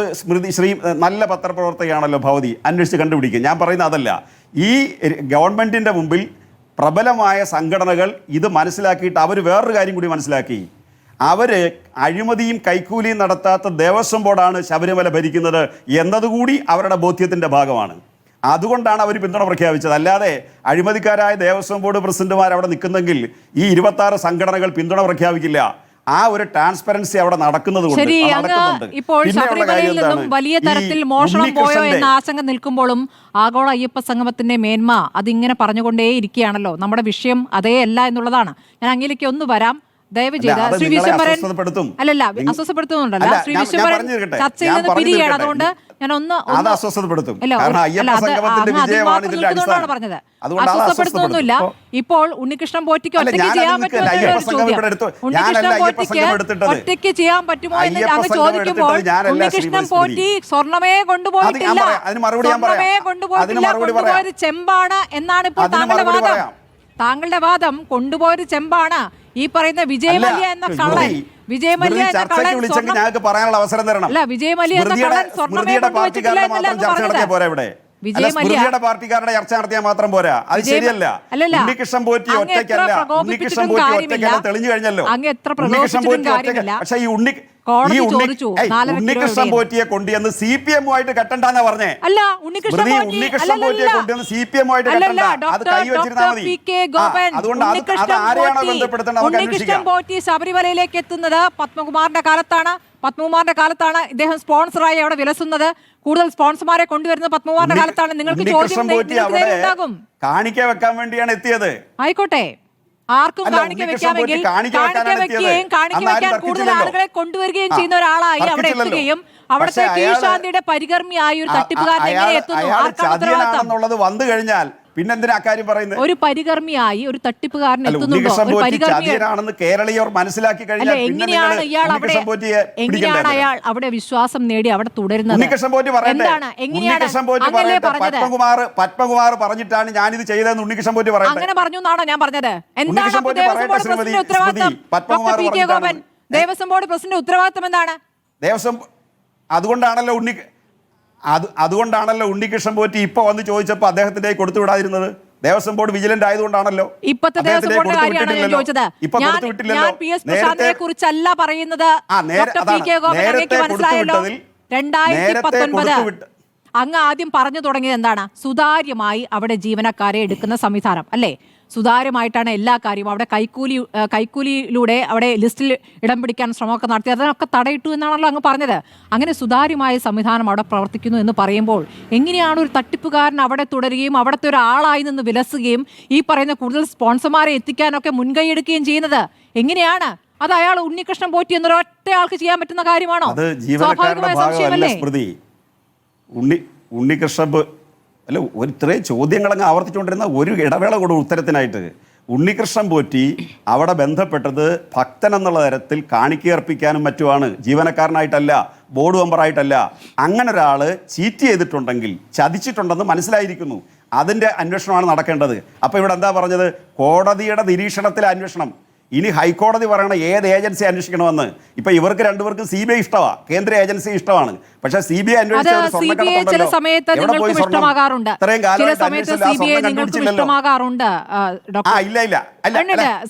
Speaker 3: ശ്രീ നല്ല പത്രപ്രവർത്തകയാണല്ലോ ഭവതി, അന്വേഷിച്ച് കണ്ടുപിടിക്കും. ഞാൻ പറയുന്നത് അതല്ല. ഈ ഗവൺമെന്റിന്റെ മുമ്പിൽ പ്രബലമായ സംഘടനകൾ ഇത് മനസ്സിലാക്കിയിട്ട് അവർ വേറൊരു കാര്യം കൂടി മനസ്സിലാക്കി. അവർ അഴിമതിയും കൈക്കൂലിയും നടത്താത്ത ദേവസ്വം ബോർഡാണ് ശബരിമല ഭരിക്കുന്നത് എന്നതുകൂടി അവരുടെ ബോധ്യത്തിൻ്റെ ഭാഗമാണ്. അതുകൊണ്ടാണ് അവർ പിന്തുണ പ്രഖ്യാപിച്ചത്. അല്ലാതെ അഴിമതിക്കാരായ ദേവസ്വം ബോർഡ് പ്രസിഡന്റുമാർ അവിടെ നിൽക്കുന്നെങ്കിൽ ഈ 26 സംഘടനകൾ പിന്തുണ പ്രഖ്യാപിക്കില്ല. ആ ഒരു ട്രാൻസ്പെറൻസി അവിടെ നടക്കുന്നത്
Speaker 2: ഇപ്പോൾ ശബരിമലയിൽ നിന്നും വലിയ തരത്തിൽ മോഷണം പോയോ എന്ന ആശങ്ക നിൽക്കുമ്പോഴും ആഗോള അയ്യപ്പ സംഗമത്തിന്റെ മേന്മ അതിങ്ങനെ പറഞ്ഞുകൊണ്ടേ ഇരിക്കുകയാണല്ലോ. നമ്മുടെ വിഷയം അതേ അല്ല എന്നുള്ളതാണ്. ഞാൻ അങ്ങിലേക്ക് ഒന്ന് വരാം. ദയവ്
Speaker 3: അല്ല,
Speaker 2: ചെയ്ത്
Speaker 3: അത്
Speaker 2: ശ്രീ
Speaker 3: നിങ്ങളെ
Speaker 2: വിശ്വംഭരൻ
Speaker 3: അസ്വസ്ഥപ്പെടുത്തും.
Speaker 2: അല്ലല്ല
Speaker 3: നിങ്ങ-
Speaker 2: അസ്വസ്ഥപ്പെടുത്തുന്നുണ്ടല്ല
Speaker 3: അല്ല,
Speaker 2: ശ്രീ
Speaker 3: ഞാൻ
Speaker 2: വിശ്വംഭരൻ
Speaker 3: പറഞ്ഞിരിക്കട്ടെ.
Speaker 2: ചർച്ചയിൽ
Speaker 3: ഞാൻ
Speaker 2: നിന്ന്
Speaker 3: പറഞ്ഞു
Speaker 2: പിരിയാണ്.
Speaker 3: തീർക്കട്ടെ.
Speaker 2: അതുകൊണ്ട് ഞാൻ
Speaker 3: അത് അസ്വസ്ഥപ്പെടുത്തും.
Speaker 2: അല്ല,
Speaker 3: കാരണം
Speaker 2: അല്ല,
Speaker 3: അയ്യപ്പ
Speaker 2: അത്
Speaker 3: സംഗമത്തിന്റെ
Speaker 2: അങ്ങ് അതിൽ
Speaker 3: വിജയമാണ്
Speaker 2: മാത്രം
Speaker 3: ഇതിന്റെ
Speaker 2: നിൽക്കുന്നതുകൊണ്ടാണ്
Speaker 3: അടിസ്ഥാനം.
Speaker 2: പറഞ്ഞത്.
Speaker 3: അതുകൊണ്ട് അത്
Speaker 2: അസ്വസ്ഥപ്പെടുത്തുന്നില്ല.
Speaker 3: അസ്വസ്ഥപ്പെടുത്തും.
Speaker 2: ഇപ്പോൾ ഉണ്ണികൃഷ്ണൻ പോറ്റിക്ക്
Speaker 3: അല്ല,
Speaker 2: ഒറ്റയ്ക്ക്
Speaker 3: ഞാനത്
Speaker 2: ചെയ്യാൻ
Speaker 3: നിൽക്കില്ല.
Speaker 2: പറ്റുമോ
Speaker 3: അയ്യപ്പ
Speaker 2: എന്നൊരു
Speaker 3: സംഗമം
Speaker 2: ചോദ്യം.
Speaker 3: ഇവിടെ എടുത്തു.
Speaker 2: ഉണ്ണികൃഷ്ണൻ
Speaker 3: ഞാനല്ല അയ്യപ്പ
Speaker 2: പോറ്റിക്ക്
Speaker 3: സംഗമം എടുത്തിട്ടത്.
Speaker 2: ഒറ്റയ്ക്ക് ചെയ്യാൻ പറ്റുമോ എന്ന്
Speaker 3: അയ്യപ്പ
Speaker 2: അങ്ങ്
Speaker 3: സംഗമം
Speaker 2: ചോദിക്കുമ്പോൾ
Speaker 3: എടുത്തിട്ടത് ഞാനല്ല,
Speaker 2: ഉണ്ണികൃഷ്ണൻ
Speaker 3: ശ്രീമതി
Speaker 2: പോറ്റി സ്വർണമേ കൊണ്ടുപോയിട്ടില്ല.
Speaker 3: അത് ഞാൻ പറയാം. അതിന് മറുപടി ഞാൻ പറയാം.
Speaker 2: സ്വർണമേ കൊണ്ടുപോയിട്ടില്ല,
Speaker 3: അതിന് മറുപടി പറയാം.
Speaker 2: കൊണ്ടുപോയത് ചെമ്പാണ് എന്നാണ് ഇപ്പോൾ
Speaker 3: അതിന്
Speaker 2: താങ്കളുടെ
Speaker 3: മറുപടി
Speaker 2: വാദം.
Speaker 3: പറയാം.
Speaker 2: താങ്കളുടെ വാദം കൊണ്ടുപോയത് ചെമ്പാണ്. ഈ പറയുന്ന വിജയമല്യ എന്ന കള്ളൻ, വിജയമല്യ എന്ന
Speaker 3: ചർച്ചയ്ക്ക്
Speaker 2: കള്ളൻ
Speaker 3: വിളിച്ചെങ്കിൽ
Speaker 2: സ്വർണം
Speaker 3: ഞങ്ങൾക്ക് പറയാനുള്ള അവസരം തരണം.
Speaker 2: അല്ല, വിജയമല്യ എന്ന കള്ളൻ സ്വർണമേ
Speaker 3: സ്മൃതിയുടെ
Speaker 2: കൊണ്ടുവച്ചിട്ടില്ല
Speaker 3: പാർട്ടിക്കാരുടെ
Speaker 2: എന്നല്ല
Speaker 3: മാത്രം
Speaker 2: അങ്ങ്
Speaker 3: ചർച്ച നടത്തിയാൽ പോരാ
Speaker 2: പറഞ്ഞത്.
Speaker 3: ഇവിടെ.
Speaker 2: വിജയമല്യ
Speaker 3: സ്മൃതിയുടെ പാർട്ടിക്കാരുടെ ചർച്ച നടത്തിയാൽ മാത്രം പോരാ. അത് ശരിയല്ല. ഉണ്ണികൃഷ്ണൻ പോറ്റി ഒറ്റയ്ക്കല്ല. ഉണ്ണികൃഷ്ണൻ പോറ്റി ഒറ്റയ്ക്കല്ല, തെളിഞ്ഞു കഴിഞ്ഞല്ലോ. ഉണ്ണികൃഷ്ണൻ പോറ്റി ഒറ്റയ്ക്കല്ല. പക്ഷേ ഈ ഉണ്ണികൃഷ്ണൻ പോറ്റിയെ കൊണ്ടുവന്ന് CPM-ഉമായിട്ട് കെട്ടണ്ടെന്നാ പറഞ്ഞേ.
Speaker 2: അല്ല,
Speaker 3: ഉണ്ണികൃഷ്ണൻ പോറ്റിയെ കൊണ്ടുവന്ന് CPM-ഉമായിട്ട് കെട്ടണ്ട. അത് കൈവച്ചിരുന്നാൽ മതി. അതുകൊണ്ട് അത് ആരെയാണോ ബന്ധപ്പെടുത്തേണ്ടത് നമുക്ക്
Speaker 2: ഉണ്ണികൃഷ്ണൻ
Speaker 3: അന്വേഷിക്കാം.
Speaker 2: പോറ്റി ശബരിമലയിലേക്ക് എത്തുന്നത് പത്മകുമാറിന്റെ കാലത്താണ്. പത്മകുമാറിന്റെ കാലത്താണ് ഇദ്ദേഹം സ്പോൺസറായി അവിടെ വിലസുന്നത്. കൂടുതൽ സ്പോൺസർമാരെ കൊണ്ടുവരുന്നത് പത്മകുമാറിന്റെ കാലത്താണ്. നിങ്ങൾക്ക്
Speaker 3: ഉണ്ണികൃഷ്ണൻ പോറ്റി അവിടെ
Speaker 2: ഉണ്ടാകും.
Speaker 3: കാണിക്ക വെക്കാൻ വേണ്ടിയാണ് എത്തിയത്.
Speaker 2: ആയിക്കോട്ടെ, ആർക്കും
Speaker 3: അല്ല,
Speaker 2: കാണിക്ക
Speaker 3: ഉണ്ണികൃഷ്ണൻ പോറ്റി
Speaker 2: വെക്കാമെങ്കിൽ
Speaker 3: കാണിക്ക
Speaker 2: കാണിക്ക
Speaker 3: വെക്കാനാണ്
Speaker 2: വെക്കുകയും
Speaker 3: എത്തിയത്.
Speaker 2: കാണിക്ക
Speaker 3: അന്ന് ആരും
Speaker 2: വെക്കാൻ കൂടുതൽ
Speaker 3: തർക്കിച്ചില്ലല്ലോ.
Speaker 2: ആളുകളെ കൊണ്ടുവരികയും ചെയ്യുന്ന ഒരാളായി അവിടെ
Speaker 3: തർക്കിച്ചില്ലല്ലോ.
Speaker 2: എത്തുകയും അവിടുത്തെ
Speaker 3: പക്ഷേ അയാള്
Speaker 2: കീഴ്ശാന്തിയുടെ പരികർമ്മിയായി ഒരു തട്ടിപ്പുകാരൻ എങ്ങനെ എത്തുന്നു?
Speaker 3: അയാൾ
Speaker 2: ആർക്കാണ് ഉത്തരവാദിത്തം?
Speaker 3: ചതിയനാണെന്നുള്ളത് വന്നു കഴിഞ്ഞാൽ പിന്നെന്തിനാ അക്കാര്യം പറയുന്നത്?
Speaker 2: ഒരു പരികർമ്മിയായി ഒരു തട്ടിപ്പുകാരൻ
Speaker 3: അല്ല,
Speaker 2: എത്തുന്നുണ്ടോ?
Speaker 3: ഉണ്ണികൃഷ്ണൻ
Speaker 2: ഒരു
Speaker 3: പോറ്റി
Speaker 2: പരികർമ്മി
Speaker 3: ചതിയനാണെന്ന് കേരളീയർ മനസ്സിലാക്കി
Speaker 2: അല്ല,
Speaker 3: കഴിഞ്ഞാൽ പിന്നെ
Speaker 2: എങ്ങനെയാണ്
Speaker 3: നിങ്ങൾ
Speaker 2: ഇയാൾ അവിടെ
Speaker 3: ഉണ്ണികൃഷ്ണൻ പോറ്റിയെ
Speaker 2: എങ്ങനെയാണ്
Speaker 3: പിടിക്കണ്ടേ?
Speaker 2: അയാൾ അവിടെ വിശ്വാസം നേടി അവിടെ തുടരുന്നത്?
Speaker 3: ഉണ്ണികൃഷ്ണൻ പോറ്റി പറയട്ടെ.
Speaker 2: എന്താണ് എങ്ങനെയാണ്
Speaker 3: ഉണ്ണികൃഷ്ണൻ പോറ്റി
Speaker 2: അങ്ങനെയല്ലേ
Speaker 3: പറയട്ടെ.
Speaker 2: പറഞ്ഞത്?
Speaker 3: പത്മകുമാർ പറഞ്ഞിട്ടാണ് ഞാനിത് ചെയ്തതെന്ന് ഉണ്ണികൃഷ്ണൻ പോറ്റി പറയട്ടെ.
Speaker 2: അങ്ങനെ പറഞ്ഞു എന്നാണോ ഞാൻ പറഞ്ഞത്? എന്താണ്
Speaker 3: ഉണ്ണികൃഷ്ണൻ
Speaker 2: അപ്പോൾ
Speaker 3: പോറ്റി
Speaker 2: ദേവസ്വം
Speaker 3: പറയട്ടെ.
Speaker 2: ബോർഡ്
Speaker 3: ശ്രീമതി
Speaker 2: പ്രസിഡന്റ് ഉത്തരവാദിത്തം?
Speaker 3: Smrithi, Padmakumar
Speaker 2: doctor P. K. Gopan,
Speaker 3: പറഞ്ഞിട്ടാണ്.
Speaker 2: ദേവസ്വം ബോർഡ് പ്രസിഡന്റ് ഉത്തരവാദിത്തം എന്താണ്?
Speaker 3: അതുകൊണ്ടാണല്ലോ ഉണ്ണികൃഷ്ണൻ പോറ്റി ഇപ്പൊ വന്ന് ചോദിച്ചപ്പോൾ അദ്ദേഹത്തിന്റെ കയ്യിൽ കൊടുത്തു വിടാതിരുന്നത്. ദേവസ്വം ബോർഡ് വിജിലന്റ് ആയതുകൊണ്ടാണല്ലോ.
Speaker 2: ഇപ്പത്തെ ദേവസ്വം ബോർഡിന്റെ കാര്യമാണ് ഞാൻ ചോദിച്ചത്. ഞാൻ PS പ്രശാന്തിനെ കുറിച്ചല്ല പറയുന്നത്. Doctor P. കെ. ഗോപൻ അങ്ങേക്ക് മനസ്സിലായല്ലോ. 2019 അങ്ങ് ആദ്യം പറഞ്ഞു തുടങ്ങിയത് എന്താണ്? സുതാര്യമായി അവിടെ ജീവനക്കാരെ എടുക്കുന്ന സംവിധാനം അല്ലേ? സുതാര്യമായിട്ടാണ് എല്ലാ കാര്യവും. അവിടെ കൈക്കൂലിയിലൂടെ അവിടെ ലിസ്റ്റിൽ ഇടം പിടിക്കാൻ ശ്രമമൊക്കെ നടത്തി അതിനൊക്കെ തടയിട്ടു എന്നാണല്ലോ അങ്ങ് പറഞ്ഞത്. അങ്ങനെ സുതാര്യമായ സംവിധാനം അവിടെ പ്രവർത്തിക്കുന്നു എന്ന് പറയുമ്പോൾ എങ്ങനെയാണ് ഒരു തട്ടിപ്പുകാരൻ അവിടെ തുടരുകയും അവിടുത്തെ ഒരാളായി നിന്ന് വിലസുകയും ഈ പറയുന്ന കൂടുതൽ സ്പോൺസർമാരെ എത്തിക്കാനൊക്കെ മുൻകൈയെടുക്കുകയും ചെയ്യുന്നത്? എങ്ങനെയാണ് അത്? അയാൾ ഉണ്ണികൃഷ്ണൻ പോറ്റി എന്നൊരൊറ്റ ആൾക്ക് ചെയ്യാൻ പറ്റുന്ന കാര്യമാണോ? സ്വാഭാവികമായ സംശയമല്ലേ?
Speaker 3: ഉണ്ണികൃഷ്ണൻ അല്ല, ഇത്രയും ചോദ്യങ്ങളങ്ങ് ആവർത്തിച്ചുകൊണ്ടിരുന്ന ഒരു ഇടവേള കൂടെ ഉത്തരത്തിനായിട്ട്. ഉണ്ണികൃഷ്ണൻ പോറ്റി അവിടെ ബന്ധപ്പെട്ടത് ഭക്തൻ എന്നുള്ള തരത്തിൽ കാണിക്കർപ്പിക്കാനും മറ്റുമാണ്, ജീവനക്കാരനായിട്ടല്ല, ബോർഡ് മെമ്പറായിട്ടല്ല. അങ്ങനെ ഒരാൾ ചീറ്റ് ചെയ്തിട്ടുണ്ടെങ്കിൽ, ചതിച്ചിട്ടുണ്ടെന്ന് മനസ്സിലായിരിക്കുന്നു. അതിൻ്റെ അന്വേഷണമാണ് നടക്കേണ്ടത്. അപ്പോൾ ഇവിടെ എന്താ പറഞ്ഞത്? കോടതിയുടെ നിരീക്ഷണത്തിലെ അന്വേഷണം. ഇനി ഹൈക്കോടതി പറയണ ഏത് ഏജൻസി അന്വേഷിക്കണമെന്ന്. ഇപ്പൊ ഇവർക്ക് രണ്ടുപേർക്കും CBI ഇഷ്ടമാണ്, കേന്ദ്ര ഏജൻസി ഇഷ്ടമാണ്. പക്ഷെ CBI
Speaker 2: ചില സമയത്ത് നിങ്ങൾക്കും ഇഷ്ടമാകാറുണ്ട്, ചില സമയത്ത് CBI നിങ്ങൾക്കും ഇഷ്ടമാകാറുണ്ട്.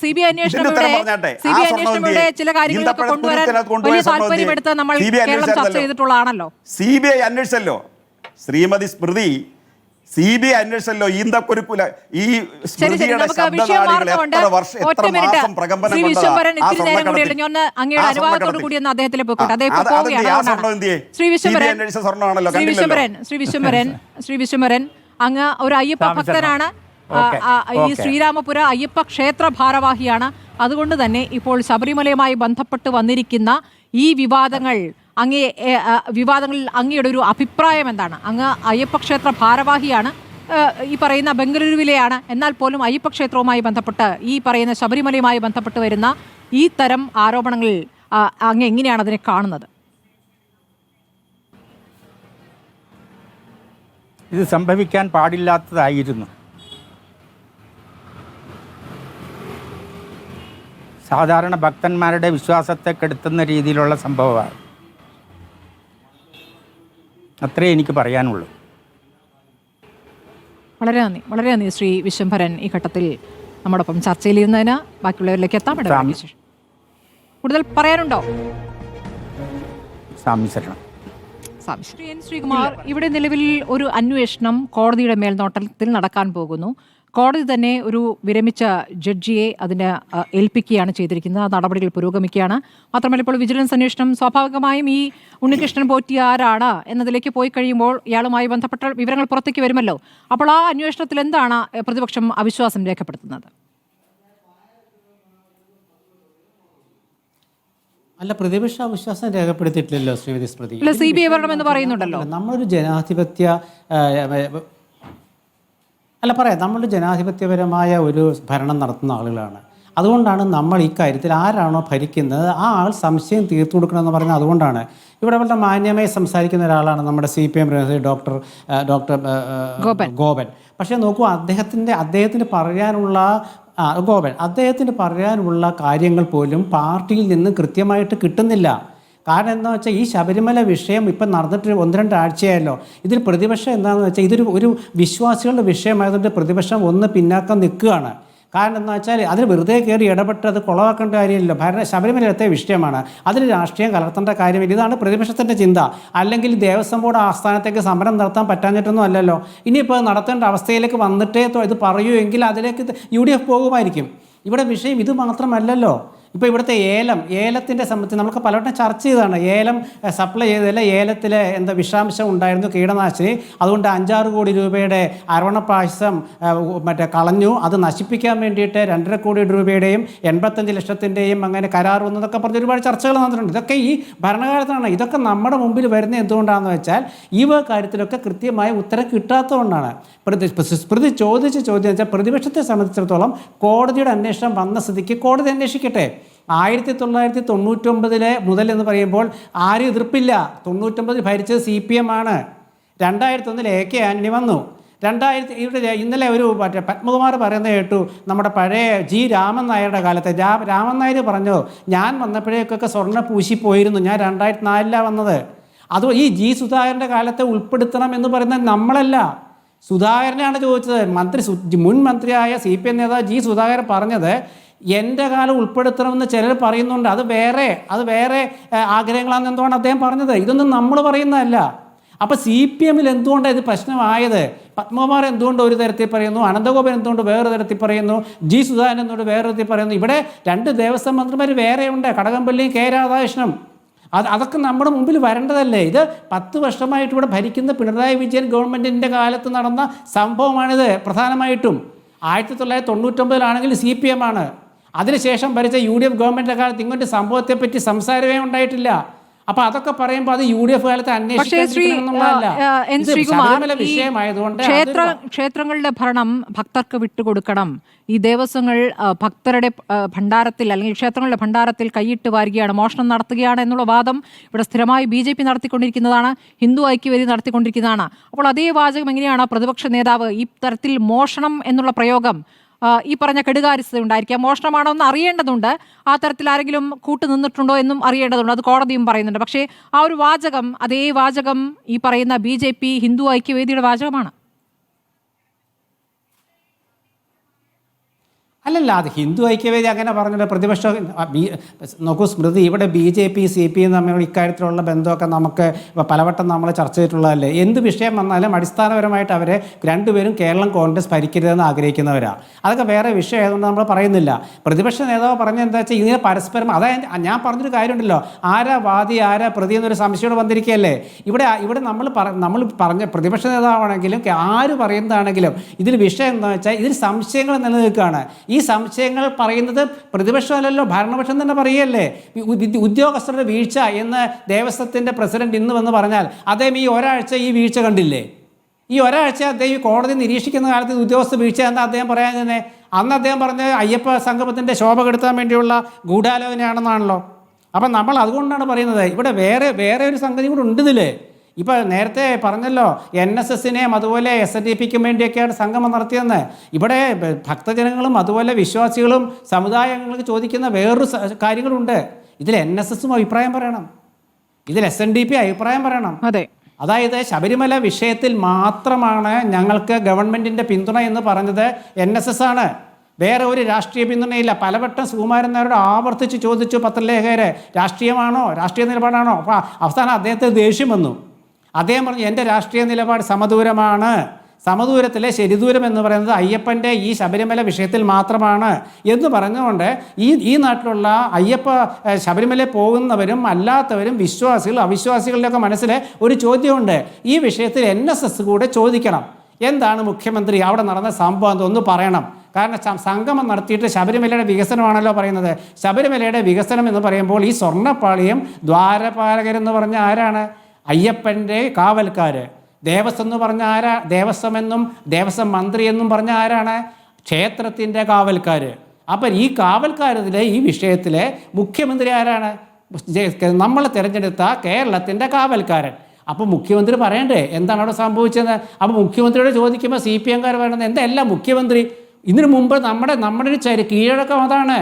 Speaker 2: CBI അന്വേഷണങ്ങളുടെ ചില കാര്യങ്ങളൊക്കെ കൊണ്ടുവരാൻ വലിയ താല്പര്യമെടുത്ത് നമ്മൾ കേരളം ചർച്ച ചെയ്തിട്ടുള്ളതാണല്ലോ.
Speaker 3: CBI അന്വേഷിച്ചല്ലോ Shrimati Smriti, CBI അന്വേഷിച്ചല്ലോ. ഈന്തക്കുരുക്കുല ഈ സ്മൃതിയുടെ ശബ്ദനാളികൾ എത്ര വർഷം എത്ര മാസം പ്രകമ്പനം കൊണ്ടതാണ് ആ സ്വർണ്ണക്കടത്ത്.
Speaker 2: അങ്ങയുടെ അനുവാദത്തോടു കൂടി ഒന്ന് അദ്ദേഹത്തിലെ പോയിക്കോട്ടെ. അദ്ദേഹം ശ്രീ വിശ്വംഭരൻ അങ്ങ് ഒരു അയ്യപ്പ ഭക്തനാണ്, ഈ ശ്രീരാമപുര അയ്യപ്പ ക്ഷേത്ര ഭാരവാഹിയാണ്. അതുകൊണ്ട് തന്നെ ഇപ്പോൾ ശബരിമലയുമായി ബന്ധപ്പെട്ട് വന്നിരിക്കുന്ന ഈ വിവാദങ്ങളിൽ അങ്ങയുടെ ഒരു അഭിപ്രായം എന്താണ്? അങ്ങ് അയ്യപ്പക്ഷേത്ര ഭാരവാഹിയാണ്, ഈ പറയുന്ന ബംഗളൂരുവിലെയാണ്. എന്നാൽ പോലും അയ്യപ്പക്ഷേത്രവുമായി ബന്ധപ്പെട്ട് ഈ പറയുന്ന ശബരിമലയുമായി ബന്ധപ്പെട്ട് വരുന്ന ഈ തരം ആരോപണങ്ങളിൽ അങ്ങ് എങ്ങനെയാണ് അതിനെ കാണുന്നത്?
Speaker 4: ഇത് സംഭവിക്കാൻ പാടില്ലാത്തതായിരുന്നു. സാധാരണ ഭക്തന്മാരുടെ വിശ്വാസത്തെ കെടുത്തുന്ന രീതിയിലുള്ള സംഭവമാണ്. അത്രേ എനിക്ക് പറയാനുള്ളൂ.
Speaker 2: വളരെ നന്ദി ശ്രീ വിശ്വംഭരൻ ഈ ഘട്ടത്തിൽ നമ്മോടൊപ്പം ചർച്ചയിലിരുന്നതിന്. ബാക്കിയുള്ളവരിലേക്ക് എത്താം. കൂടുതൽ പറയാനുണ്ടോ? ശ്രീകുമാർ, ഇവിടെ നിലവിൽ ഒരു അന്വേഷണം കോടതിയുടെ മേൽനോട്ടത്തിൽ നടക്കാൻ പോകുന്നു. കോടതി തന്നെ ഒരു വിരമിച്ച ജഡ്ജിയെ അതിന് ഏൽപ്പിക്കുകയാണ് ചെയ്തിരിക്കുന്നത്. ആ നടപടികൾ പുരോഗമിക്കുകയാണ്. മാത്രമല്ല ഇപ്പോൾ വിജിലൻസ് അന്വേഷണം സ്വാഭാവികമായും ഈ ഉണ്ണികൃഷ്ണൻ പോറ്റി ആരാണ് എന്നതിലേക്ക് പോയി കഴിയുമ്പോൾ ഇയാളുമായി ബന്ധപ്പെട്ട വിവരങ്ങൾ പുറത്തേക്ക് വരുമല്ലോ. അപ്പോൾ ആ അന്വേഷണത്തിൽ എന്താണ് പ്രതിപക്ഷം അവിശ്വാസം രേഖപ്പെടുത്തുന്നത്?
Speaker 5: അല്ല, പ്രതിപക്ഷ അവിശ്വാസം രേഖപ്പെടുത്തിയിട്ടില്ലല്ലോ ശ്രീമതി സ്മൃതി.
Speaker 2: അല്ല, CBI വരണമെന്ന് പറയുന്നുണ്ടല്ലോ.
Speaker 5: നമ്മളൊരു ജനാധിപത്യ നമ്മളൊരു ജനാധിപത്യപരമായ ഒരു ഭരണം നടത്തുന്ന ആളുകളാണ്. അതുകൊണ്ടാണ് നമ്മൾ ഈ കാര്യത്തിൽ ആരാണോ ഭരിക്കുന്നത് ആ ആൾ സംശയം തീർത്തു കൊടുക്കണമെന്ന് പറയുന്നത്. അതുകൊണ്ടാണ് ഇവിടെ വളരെ മാന്യമായി സംസാരിക്കുന്ന ഒരാളാണ് നമ്മുടെ CPM പ്രതിനിധി ഡോക്ടർ ഗോപൻ. പക്ഷേ നോക്കൂ, അദ്ദേഹത്തിന് പറയാനുള്ള കാര്യങ്ങൾ പോലും പാർട്ടിയിൽ നിന്ന് കൃത്യമായിട്ട് കിട്ടുന്നില്ല. കാരണം എന്താണെന്ന് വെച്ചാൽ ഈ ശബരിമല വിഷയം ഇപ്പം നടന്നിട്ട് 1-2 ആഴ്ചയായല്ലോ. ഇതിൽ പ്രതിപക്ഷം എന്താണെന്ന് വെച്ചാൽ ഇതൊരു വിശ്വാസികളുടെ വിഷയമായതുകൊണ്ട് പ്രതിപക്ഷം ഒന്ന് പിന്നാക്കം നിൽക്കുകയാണ്. കാരണം എന്താ വെച്ചാൽ അതിൽ വെറുതെ കയറി ഇടപെട്ട് അത് കുളവാക്കേണ്ട കാര്യമില്ലല്ലോ. ശബരിമലത്തെ വിഷയമാണ്, അതിൽ രാഷ്ട്രീയം കലർത്തേണ്ട കാര്യമില്ല. ഇതാണ് പ്രതിപക്ഷത്തിൻ്റെ ചിന്ത. അല്ലെങ്കിൽ ദേവസ്വം ബോർഡ് ആസ്ഥാനത്തേക്ക് സമരം നടത്താൻ പറ്റാഞ്ഞിട്ടൊന്നും അല്ലല്ലോ. ഇനിയിപ്പോൾ നടത്തേണ്ട അവസ്ഥയിലേക്ക് വന്നിട്ടേ ഇത് പറയൂ എങ്കിൽ അതിലേക്ക് UDF പോകുമായിരിക്കും. ഇവിടെ വിഷയം ഇത് മാത്രമല്ലല്ലോ. ഇപ്പോൾ ഇവിടുത്തെ ഏലത്തിൻ്റെ സംബന്ധിച്ച് നമുക്ക് പലവട്ടം ചർച്ച ചെയ്തതാണ്. ഏലം സപ്ലൈ ചെയ്തതിൽ ഏലത്തിൽ വിഷാംശം ഉണ്ടായിരുന്നു, കീടനാശിനി. അതുകൊണ്ട് 5-6 കോടി രൂപയുടെ അരവണപ്പായസം കളഞ്ഞു. അത് നശിപ്പിക്കാൻ വേണ്ടിയിട്ട് 2.5 കോടി രൂപയുടെയും 85 ലക്ഷത്തിൻ്റെയും അങ്ങനെ കരാർ വന്നതൊക്കെ പറഞ്ഞ് ഒരുപാട് ചർച്ചകൾ നടന്നിട്ടുണ്ട്. ഇതൊക്കെ ഈ ഭരണകാലത്താണ്. ഇതൊക്കെ നമ്മുടെ മുമ്പിൽ വരുന്നത് എന്തുകൊണ്ടാണെന്ന് വെച്ചാൽ ഈ കാര്യത്തിലൊക്കെ കൃത്യമായ ഉത്തരം കിട്ടാത്തതുകൊണ്ടാണ്. സ്മൃതി ചോദിച്ച ചോദ്യം വെച്ചാൽ പ്രതിപക്ഷത്തെ സംബന്ധിച്ചിടത്തോളം കോടതിയുടെ അന്വേഷണം വന്ന സ്ഥിതിക്ക് കോടതി അന്വേഷിക്കട്ടെ. 1999 മുതൽ എന്ന് പറയുമ്പോൾ ആരും എതിർപ്പില്ല. 99 ഭരിച്ചത് CPM ആണ്. 2001 AK ആന്റണി വന്നു. ഇന്നലെ ഒരു പത്മകുമാർ പറയുന്നത് കേട്ടു, നമ്മുടെ പഴയ G. രാമൻ നായരുടെ കാലത്ത് രാമൻ നായർ പറഞ്ഞു, ഞാൻ വന്നപ്പോഴേക്കൊക്കെ സ്വർണ്ണ പൂശിപ്പോയിരുന്നു, ഞാൻ 2004 വന്നത്. അത് ഈ G. സുധാകരൻ്റെ കാലത്തെ ഉൾപ്പെടുത്തണം എന്ന് പറയുന്നത് നമ്മളല്ല, സുധാകരനാണ് ചോദിച്ചത്. മുൻ മന്ത്രിയായ CPM നേതാവ് G. സുധാകരൻ പറഞ്ഞത് എൻ്റെ കാലം ഉൾപ്പെടുത്തണമെന്ന് ചിലർ പറയുന്നുണ്ട്. അത് വേറെ ആഗ്രഹങ്ങളാണെന്ന് എന്തുകൊണ്ട് അദ്ദേഹം പറഞ്ഞത്? ഇതൊന്നും നമ്മൾ പറയുന്നതല്ല. അപ്പോൾ CPM എന്തുകൊണ്ടാണ് ഇത് പ്രശ്നമായത്? പത്മകുമാർ എന്തുകൊണ്ട് ഒരു തരത്തിൽ പറയുന്നു, അനന്തഗോപൻ എന്തുകൊണ്ട് വേറൊരു തരത്തിൽ പറയുന്നു, G. സുധാകരൻ എന്തുകൊണ്ട് വേറൊരു തരത്തിൽ പറയുന്നു? ഇവിടെ 2 ദേവസ്വം മന്ത്രിമാർ വേറെയുണ്ട്, കടകംപള്ളിയും K. രാധാകൃഷ്ണനും. അതൊക്കെ നമ്മുടെ മുമ്പിൽ വരേണ്ടതല്ലേ? ഇത് 10 വർഷമായിട്ട് ഇവിടെ ഭരിക്കുന്ന പിണറായി വിജയൻ ഗവൺമെൻറ്റിൻ്റെ കാലത്ത് നടന്ന സംഭവമാണിത്. പ്രധാനമായിട്ടും 1999 CPM ആണ്. അതിനുശേഷം ഭരിച്ച UDF ഗവൺമെൻറ്റിൻ്റെ കാലത്ത് ഇങ്ങോട്ട് സംഭവത്തെപ്പറ്റി സംസാരമേ ഉണ്ടായിട്ടില്ല. അപ്പോൾ അതൊക്കെ പറയുമ്പോൾ അത് UDF കാലത്ത്
Speaker 2: ക്ഷേത്രങ്ങളുടെ ഭരണം ഭക്തർക്ക് വിട്ടുകൊടുക്കണം. ഈ ദേവസ്വങ്ങൾ ഭക്തരുടെ ഭണ്ഡാരത്തിൽ അല്ലെങ്കിൽ ക്ഷേത്രങ്ങളുടെ ഭണ്ഡാരത്തിൽ കൈയിട്ട് വാരുകയാണ്, മോഷണം നടത്തുകയാണ് എന്നുള്ള വാദം ഇവിടെ സ്ഥിരമായി BJP നടത്തിക്കൊണ്ടിരിക്കുന്നതാണ്, ഹിന്ദു ഐക്യവേദി നടത്തിക്കൊണ്ടിരിക്കുന്നതാണ്. അപ്പോൾ അതേ വാചകം എങ്ങനെയാണ് പ്രതിപക്ഷ നേതാവ് ഈ തരത്തിൽ മോഷണം എന്നുള്ള പ്രയോഗം, ഈ പറഞ്ഞ കെടുകാര്യസ്ഥത ഉണ്ടായിരിക്കാം, മോഷണമാണോ എന്ന് അറിയേണ്ടതുണ്ട്, ആ തരത്തിൽ ആരെങ്കിലും കൂട്ടുനിന്നിട്ടുണ്ടോ എന്നും അറിയേണ്ടതുണ്ട്, അത് കോടതിയും പറയുന്നുണ്ട്. പക്ഷേ ആ ഒരു വാചകം, അതേ വാചകം ഈ പറയുന്ന BJP ഹിന്ദു ഐക്യവേദിയുടെ വാചകമാണ്.
Speaker 5: അല്ലല്ല, അത് ഹിന്ദു ഐക്യവേദി അങ്ങനെ പറഞ്ഞിട്ട് പ്രതിപക്ഷം നോക്കൂ സ്മൃതി, ഇവിടെ BJP CPM തമ്മിലുള്ള ഇക്കാര്യത്തിലുള്ള ബന്ധമൊക്കെ നമുക്ക് പലവട്ടം നമ്മൾ ചർച്ച ചെയ്തിട്ടുള്ളതല്ലേ. എന്ത് വിഷയം വന്നാലും അടിസ്ഥാനപരമായിട്ട് അവരെ രണ്ടുപേരും കേരളം കോൺഗ്രസ് ഭരിക്കരുതെന്ന് ആഗ്രഹിക്കുന്നവരാണ്. അതൊക്കെ വേറെ വിഷയം ആയതുകൊണ്ട് നമ്മൾ പറയുന്നില്ല. പ്രതിപക്ഷ നേതാവ് പറഞ്ഞ എന്താ വെച്ചാൽ ഇതിനെ പരസ്പരം, അതായത് ഞാൻ പറഞ്ഞൊരു കാര്യമുണ്ടല്ലോ, ആരാ വാദി ആരാ പ്രതി എന്നൊരു സംശയം വന്നിരിക്കുകയല്ലേ. ഇവിടെ നമ്മൾ പറഞ്ഞ പ്രതിപക്ഷ നേതാവാണെങ്കിലും ആര് പറയുന്നതാണെങ്കിലും ഇതിൽ വിഷയം എന്താ വെച്ചാൽ ഇതിൽ സംശയങ്ങൾ നിലനിൽക്കുകയാണ്. ഈ സംശയങ്ങൾ പറയുന്നത് പ്രതിപക്ഷമല്ലല്ലോ, ഭരണപക്ഷം തന്നെ പറയുകയല്ലേ. ഉദ്യോഗസ്ഥരുടെ വീഴ്ച എന്ന് ദേവസ്വത്തിൻ്റെ പ്രസിഡന്റ് ഇന്ന് വന്ന് പറഞ്ഞാൽ അദ്ദേഹം ഈ ഒരാഴ്ച ഈ വീഴ്ച കണ്ടില്ലേ? ഈ ഒരാഴ്ച അദ്ദേഹം ഈ കോടതി നിരീക്ഷിക്കുന്ന കാലത്ത് ഉദ്യോഗസ്ഥ വീഴ്ച എന്താ അദ്ദേഹം പറയാൻ തന്നെ? അന്ന് അദ്ദേഹം പറഞ്ഞ അയ്യപ്പ സംഗമത്തിൻ്റെ ശോഭ കെടുത്താൻ വേണ്ടിയുള്ള ഗൂഢാലോചനയാണെന്നാണല്ലോ. അപ്പം നമ്മൾ അതുകൊണ്ടാണ് പറയുന്നത് ഇവിടെ വേറെ ഒരു സംഗതി കൂടെ ഉണ്ട് ഇതിൽ. ഇപ്പോൾ നേരത്തെ പറഞ്ഞല്ലോ NSSനെയും അതുപോലെ SNDPക്കും വേണ്ടിയൊക്കെയാണ് സംഗമം നടത്തിയെന്ന്. ഇവിടെ ഭക്തജനങ്ങളും അതുപോലെ വിശ്വാസികളും സമുദായങ്ങൾക്ക് ചോദിക്കുന്ന വേറൊരു കാര്യങ്ങളുണ്ട്. ഇതിൽ NSSും അഭിപ്രായം പറയണം, ഇതിൽ SNDP അഭിപ്രായം പറയണം.
Speaker 2: അതെ,
Speaker 5: അതായത് ശബരിമല വിഷയത്തിൽ മാത്രമാണ് ഞങ്ങൾക്ക് ഗവൺമെൻറ്റിൻ്റെ പിന്തുണ എന്ന് പറഞ്ഞത് NSS ആണ്, വേറെ ഒരു രാഷ്ട്രീയ പിന്തുണയില്ല. പലവട്ടം സുകുമാരൻ നായരോട് ആവർത്തിച്ച് ചോദിച്ചു പത്രലേഖകരെ, രാഷ്ട്രീയമാണോ, രാഷ്ട്രീയ നിലപാടാണോ? അപ്പോൾ അവസാനം അദ്ദേഹത്തെ ദേഷ്യം വന്നു. അദ്ദേഹം പറഞ്ഞു എൻ്റെ രാഷ്ട്രീയ നിലപാട് സമദൂരമാണ്, സമദൂരത്തിലെ ശരിദൂരം എന്ന് പറയുന്നത് അയ്യപ്പൻ്റെ ഈ ശബരിമല വിഷയത്തിൽ മാത്രമാണ് എന്ന് പറഞ്ഞുകൊണ്ട് ഈ നാട്ടിലുള്ള ശബരിമലയിൽ പോകുന്നവരും അല്ലാത്തവരും വിശ്വാസികൾ അവിശ്വാസികളുടെയൊക്കെ മനസ്സിൽ ഒരു ചോദ്യമുണ്ട്. ഈ വിഷയത്തിൽ NSS കൂടെ ചോദിക്കണം, എന്താണ് മുഖ്യമന്ത്രി അവിടെ നടന്ന സംഭവം ഒന്ന് പറയണം. കാരണം സംഗമം നടത്തിയിട്ട് ശബരിമലയുടെ വികസനമാണല്ലോ പറയുന്നത്. ശബരിമലയുടെ വികസനം എന്ന് പറയുമ്പോൾ ഈ സ്വർണ്ണപ്പാളിയും ദ്വാരപാലകരെന്ന് പറഞ്ഞ ആരാണ്? അയ്യപ്പൻ്റെ കാവൽക്കാർ. ദേവസ്വം എന്ന് പറഞ്ഞ ആരാ? ദേവസ്വമെന്നും ദേവസ്വം മന്ത്രി എന്നും പറഞ്ഞ ആരാണ്? ക്ഷേത്രത്തിൻ്റെ കാവൽക്കാർ. അപ്പം ഈ കാവൽക്കാരത്തിലെ ഈ വിഷയത്തിലെ മുഖ്യമന്ത്രി ആരാണ്? നമ്മൾ തിരഞ്ഞെടുത്ത കേരളത്തിൻ്റെ കാവൽക്കാരൻ. അപ്പോൾ മുഖ്യമന്ത്രി പറയണ്ടേ എന്താണ് അവിടെ സംഭവിച്ചത്? അപ്പോൾ മുഖ്യമന്ത്രിയോട് ചോദിക്കുമ്പോൾ CPM-കാർ പറയുന്നത് എന്തല്ല മുഖ്യമന്ത്രി ഇതിനു മുമ്പ് നമ്മുടെ ഒരു കീഴടക്കം അതാണ്.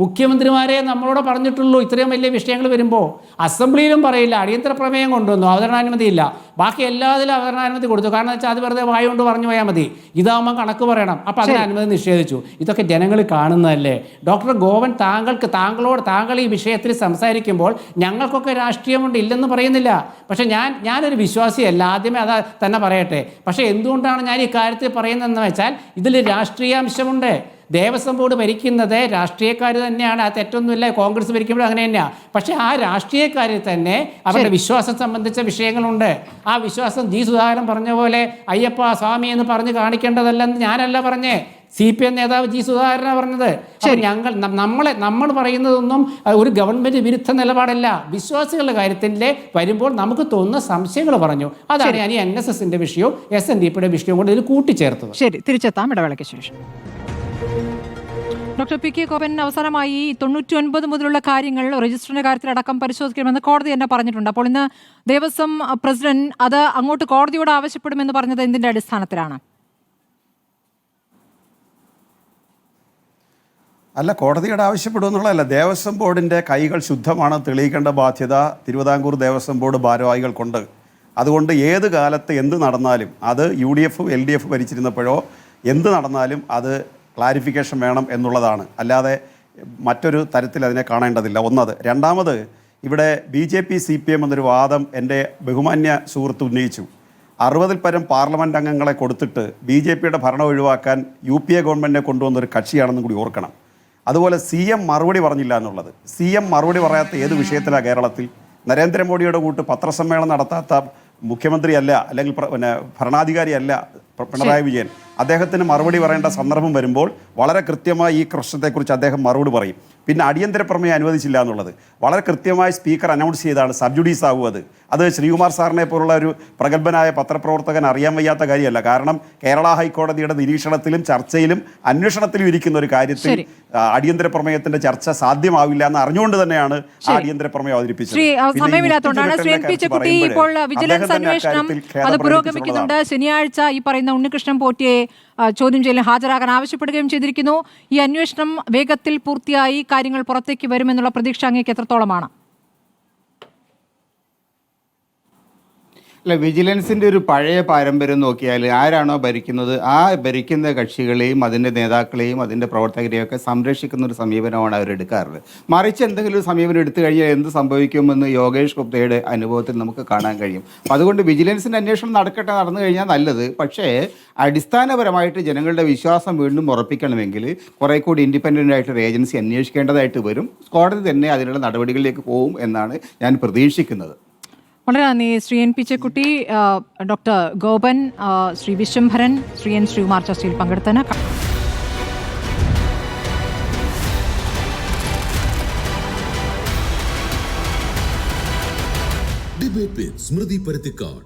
Speaker 5: മുഖ്യമന്ത്രിമാരെ നമ്മളോട് പറഞ്ഞിട്ടുള്ളൂ ഇത്രയും വലിയ വിഷയങ്ങൾ വരുമ്പോൾ. അസംബ്ലിയിലും പറയില്ല, അടിയന്തര പ്രമേയം കൊണ്ടുവന്നു, അവതരണാനുമതി ഇല്ല. ബാക്കി എല്ലാത്തിലും അവതരണാനുമതി കൊടുത്തു. കാരണം വെച്ചാൽ അത് വെറുതെ വായ കൊണ്ട് പറഞ്ഞു പോയാൽ മതി. ഇതാകുമ്പോൾ കണക്ക് പറയണം. അപ്പോൾ അതിന് അനുമതി നിഷേധിച്ചു. ഇതൊക്കെ ജനങ്ങൾ കാണുന്നതല്ലേ? ഡോക്ടർ ഗോവൻ താങ്കൾ ഈ വിഷയത്തിൽ സംസാരിക്കുമ്പോൾ ഞങ്ങൾക്കൊക്കെ രാഷ്ട്രീയമുണ്ട്, ഇല്ലെന്ന് പറയുന്നില്ല. പക്ഷേ ഞാനൊരു വിശ്വാസിയല്ല, ആദ്യമേ അത് തന്നെ പറയട്ടെ. പക്ഷേ എന്തുകൊണ്ടാണ് ഞാൻ ഈ കാര്യത്തിൽ പറയുന്നതെന്ന് വെച്ചാൽ ഇതിൽ രാഷ്ട്രീയാംശമുണ്ട്. ദേവസ്വം ബോർഡ് ഭരിക്കുന്നത് രാഷ്ട്രീയക്കാർ തന്നെയാണ്, അത് തെറ്റൊന്നുമില്ല. കോൺഗ്രസ് ഭരിക്കുമ്പോൾ അങ്ങനെ തന്നെയാണ്. പക്ഷേ ആ രാഷ്ട്രീയക്കാരിൽ തന്നെ അവരുടെ വിശ്വാസം സംബന്ധിച്ച വിഷയങ്ങളുണ്ട്. ആ വിശ്വാസം സുധാകരൻ പറഞ്ഞ പോലെ അയ്യപ്പ സ്വാമി എന്ന് പറഞ്ഞ് കാണിക്കേണ്ടതല്ലെന്ന് ഞാനല്ല പറഞ്ഞേ, CPM നേതാവ് സുധാകരനാണ് പറഞ്ഞത്. നമ്മൾ പറയുന്നതൊന്നും ഒരു ഗവൺമെന്റ് വിരുദ്ധ നിലപാടല്ല. വിശ്വാസികളുടെ കാര്യത്തിൽ വരുമ്പോൾ നമുക്ക് തോന്നുന്ന സംശയങ്ങൾ പറഞ്ഞു. അതാണ് ഞാൻ ഈ NSSന്റെ വിഷയവും SNDPയുടെ വിഷയവും കൊണ്ട് ഇതിൽ കൂട്ടിച്ചേർത്തത്.
Speaker 2: ശരി, തിരിച്ചെത്താം ഇടവേളയ്ക്ക് ശേഷം. ഡോക്ടർ PK ഗോപൻ, അവസാനമായി 99 മുതലുള്ള കാര്യങ്ങൾ രജിസ്റ്ററിന്റെ കാര്യത്തിലടക്കം പരിശോധിക്കണമെന്ന് കോടതി തന്നെ പറഞ്ഞിട്ടുണ്ട്. അപ്പോൾ ഇന്ന് ദേവസ്വം പ്രസിഡന്റ് അത് അങ്ങോട്ട് കോടതിയോട് ആവശ്യപ്പെടുമെന്ന് പറഞ്ഞത് എന്തിന്റെ അടിസ്ഥാനത്തിലാണ്?
Speaker 3: അല്ല, കോടതിയോട് ആവശ്യപ്പെടുമെന്നുള്ളതല്ല. ദേവസ്വം ബോർഡിൻ്റെ കൈകൾ ശുദ്ധമാണ് തെളിയിക്കേണ്ട ബാധ്യത തിരുവിതാംകൂർ ദേവസ്വം ബോർഡ് ഭാരവാഹികൾക്കുണ്ട്. അതുകൊണ്ട് ഏത് കാലത്ത് എന്ത് നടന്നാലും, അത് UDF LDF ഭരിച്ചിരുന്നപ്പോഴോ എന്ത് നടന്നാലും അത് ക്ലാരിഫിക്കേഷൻ വേണം എന്നുള്ളതാണ്. അല്ലാതെ മറ്റൊരു തരത്തിൽ അതിനെ കാണേണ്ടതില്ല. ഒന്നത്. രണ്ടാമത്, ഇവിടെ BJP CPM എന്നൊരു വാദം എൻ്റെ ബഹുമാന്യ സുഹൃത്ത് ഉന്നയിച്ചു. 60-ൽ പരം പാർലമെൻറ്റ് അംഗങ്ങളെ കൊടുത്തിട്ട് BJPയുടെ ഭരണം ഒഴിവാക്കാൻ UPA ഗവൺമെൻറ്റിനെ കൊണ്ടുവന്നൊരു കക്ഷിയാണെന്നും കൂടി ഓർക്കണം. അതുപോലെ CM മറുപടി പറഞ്ഞില്ല എന്നുള്ളത്. CM മറുപടി പറയാത്ത ഏത് വിഷയത്തിലാണ് കേരളത്തിൽ? നരേന്ദ്രമോദിയുടെ കൂട്ട് പത്രസമ്മേളനം നടത്താത്ത മുഖ്യമന്ത്രിയല്ല, അല്ലെങ്കിൽ ഭരണാധികാരിയല്ല പിണറായി വിജയൻ. അദ്ദേഹത്തിന് മറുപടി പറയേണ്ട സന്ദർഭം വരുമ്പോൾ വളരെ കൃത്യമായി ഈ പ്രശ്നത്തെക്കുറിച്ച് അദ്ദേഹം മറുപടി പറയും. പിന്നെ അടിയന്തര പ്രമേയം അനുവദിച്ചില്ല എന്നുള്ളത് വളരെ കൃത്യമായി സ്പീക്കർ അനൗൺസ് ചെയ്താണ് സബ്ജുഡീസ് ആവുന്നത്. അത് ശ്രീകുമാർ സാറിനെ പോലുള്ള ഒരു പ്രഗത്ഭനായ പത്രപ്രവർത്തകൻ അറിയാൻ വയ്യാത്ത കാര്യമല്ല. കാരണം കേരള ഹൈക്കോടതിയുടെ നിരീക്ഷണത്തിലും ചർച്ചയിലും അന്വേഷണത്തിലും ഇരിക്കുന്ന ഒരു കാര്യത്തിൽ അടിയന്തര പ്രമേയത്തിന്റെ ചർച്ച സാധ്യമാവില്ല എന്ന് അറിഞ്ഞുകൊണ്ട് തന്നെയാണ് ആ അടിയന്തര പ്രമേയം അവതരിപ്പിച്ചത്.
Speaker 2: ശനിയാഴ്ച ഈ പറയുന്ന ഉണ്ണികൃഷ്ണൻ പോറ്റിയെ ചോദ്യം ചെയ്യലിൽ ഹാജരാകാൻ ആവശ്യപ്പെടുകയും ചെയ്തിരിക്കുന്നു. ഈ അന്വേഷണം വേഗത്തിൽ പൂർത്തിയായി കാര്യങ്ങൾ പുറത്തേക്ക് വരുമെന്നുള്ള പ്രതീക്ഷ അങ്ങേക്ക് എത്രത്തോളമാണ്?
Speaker 6: അല്ല, വിജിലൻസിൻ്റെ ഒരു പഴയ പാരമ്പര്യം നോക്കിയാൽ ആരാണോ ഭരിക്കുന്നത് ആ ഭരിക്കുന്ന കക്ഷികളെയും അതിൻ്റെ നേതാക്കളെയും അതിൻ്റെ പ്രവർത്തകരെയും ഒക്കെ സംരക്ഷിക്കുന്ന ഒരു സമീപനമാണ് അവരെടുക്കാറുള്ളത്. മറിച്ച് എന്തെങ്കിലും ഒരു സമീപനം എടുത്തു കഴിഞ്ഞാൽ എന്ത് സംഭവിക്കുമെന്ന് യോഗേഷ് ഗുപ്തയുടെ അനുഭവത്തിൽ നമുക്ക് കാണാൻ കഴിയും. അതുകൊണ്ട് വിജിലൻസിൻ്റെ അന്വേഷണം നടന്നു കഴിഞ്ഞാൽ നല്ലത്. പക്ഷേ അടിസ്ഥാനപരമായിട്ട് ജനങ്ങളുടെ വിശ്വാസം വീണ്ടും ഉറപ്പിക്കണമെങ്കിൽ കുറേ കൂടി ഇൻഡിപെൻഡൻ്റ് ആയിട്ടൊരു ഏജൻസി അന്വേഷിക്കേണ്ടതായിട്ട് വരും. കോടതി തന്നെ അതിനുള്ള നടപടികളിലേക്ക് പോകും എന്നാണ് ഞാൻ പ്രതീക്ഷിക്കുന്നത്.
Speaker 2: വളരെ നന്ദി Shri N. P. Chekkutty, doctor Gopan, Shri Viswambharan, Shri N. Sreekumar ചർച്ചയിൽ പങ്കെടുത്തതിന്.
Speaker 1: ഡിബേറ്റ് വിത്ത് സ്മൃതി പരുത്തിക്കാട്.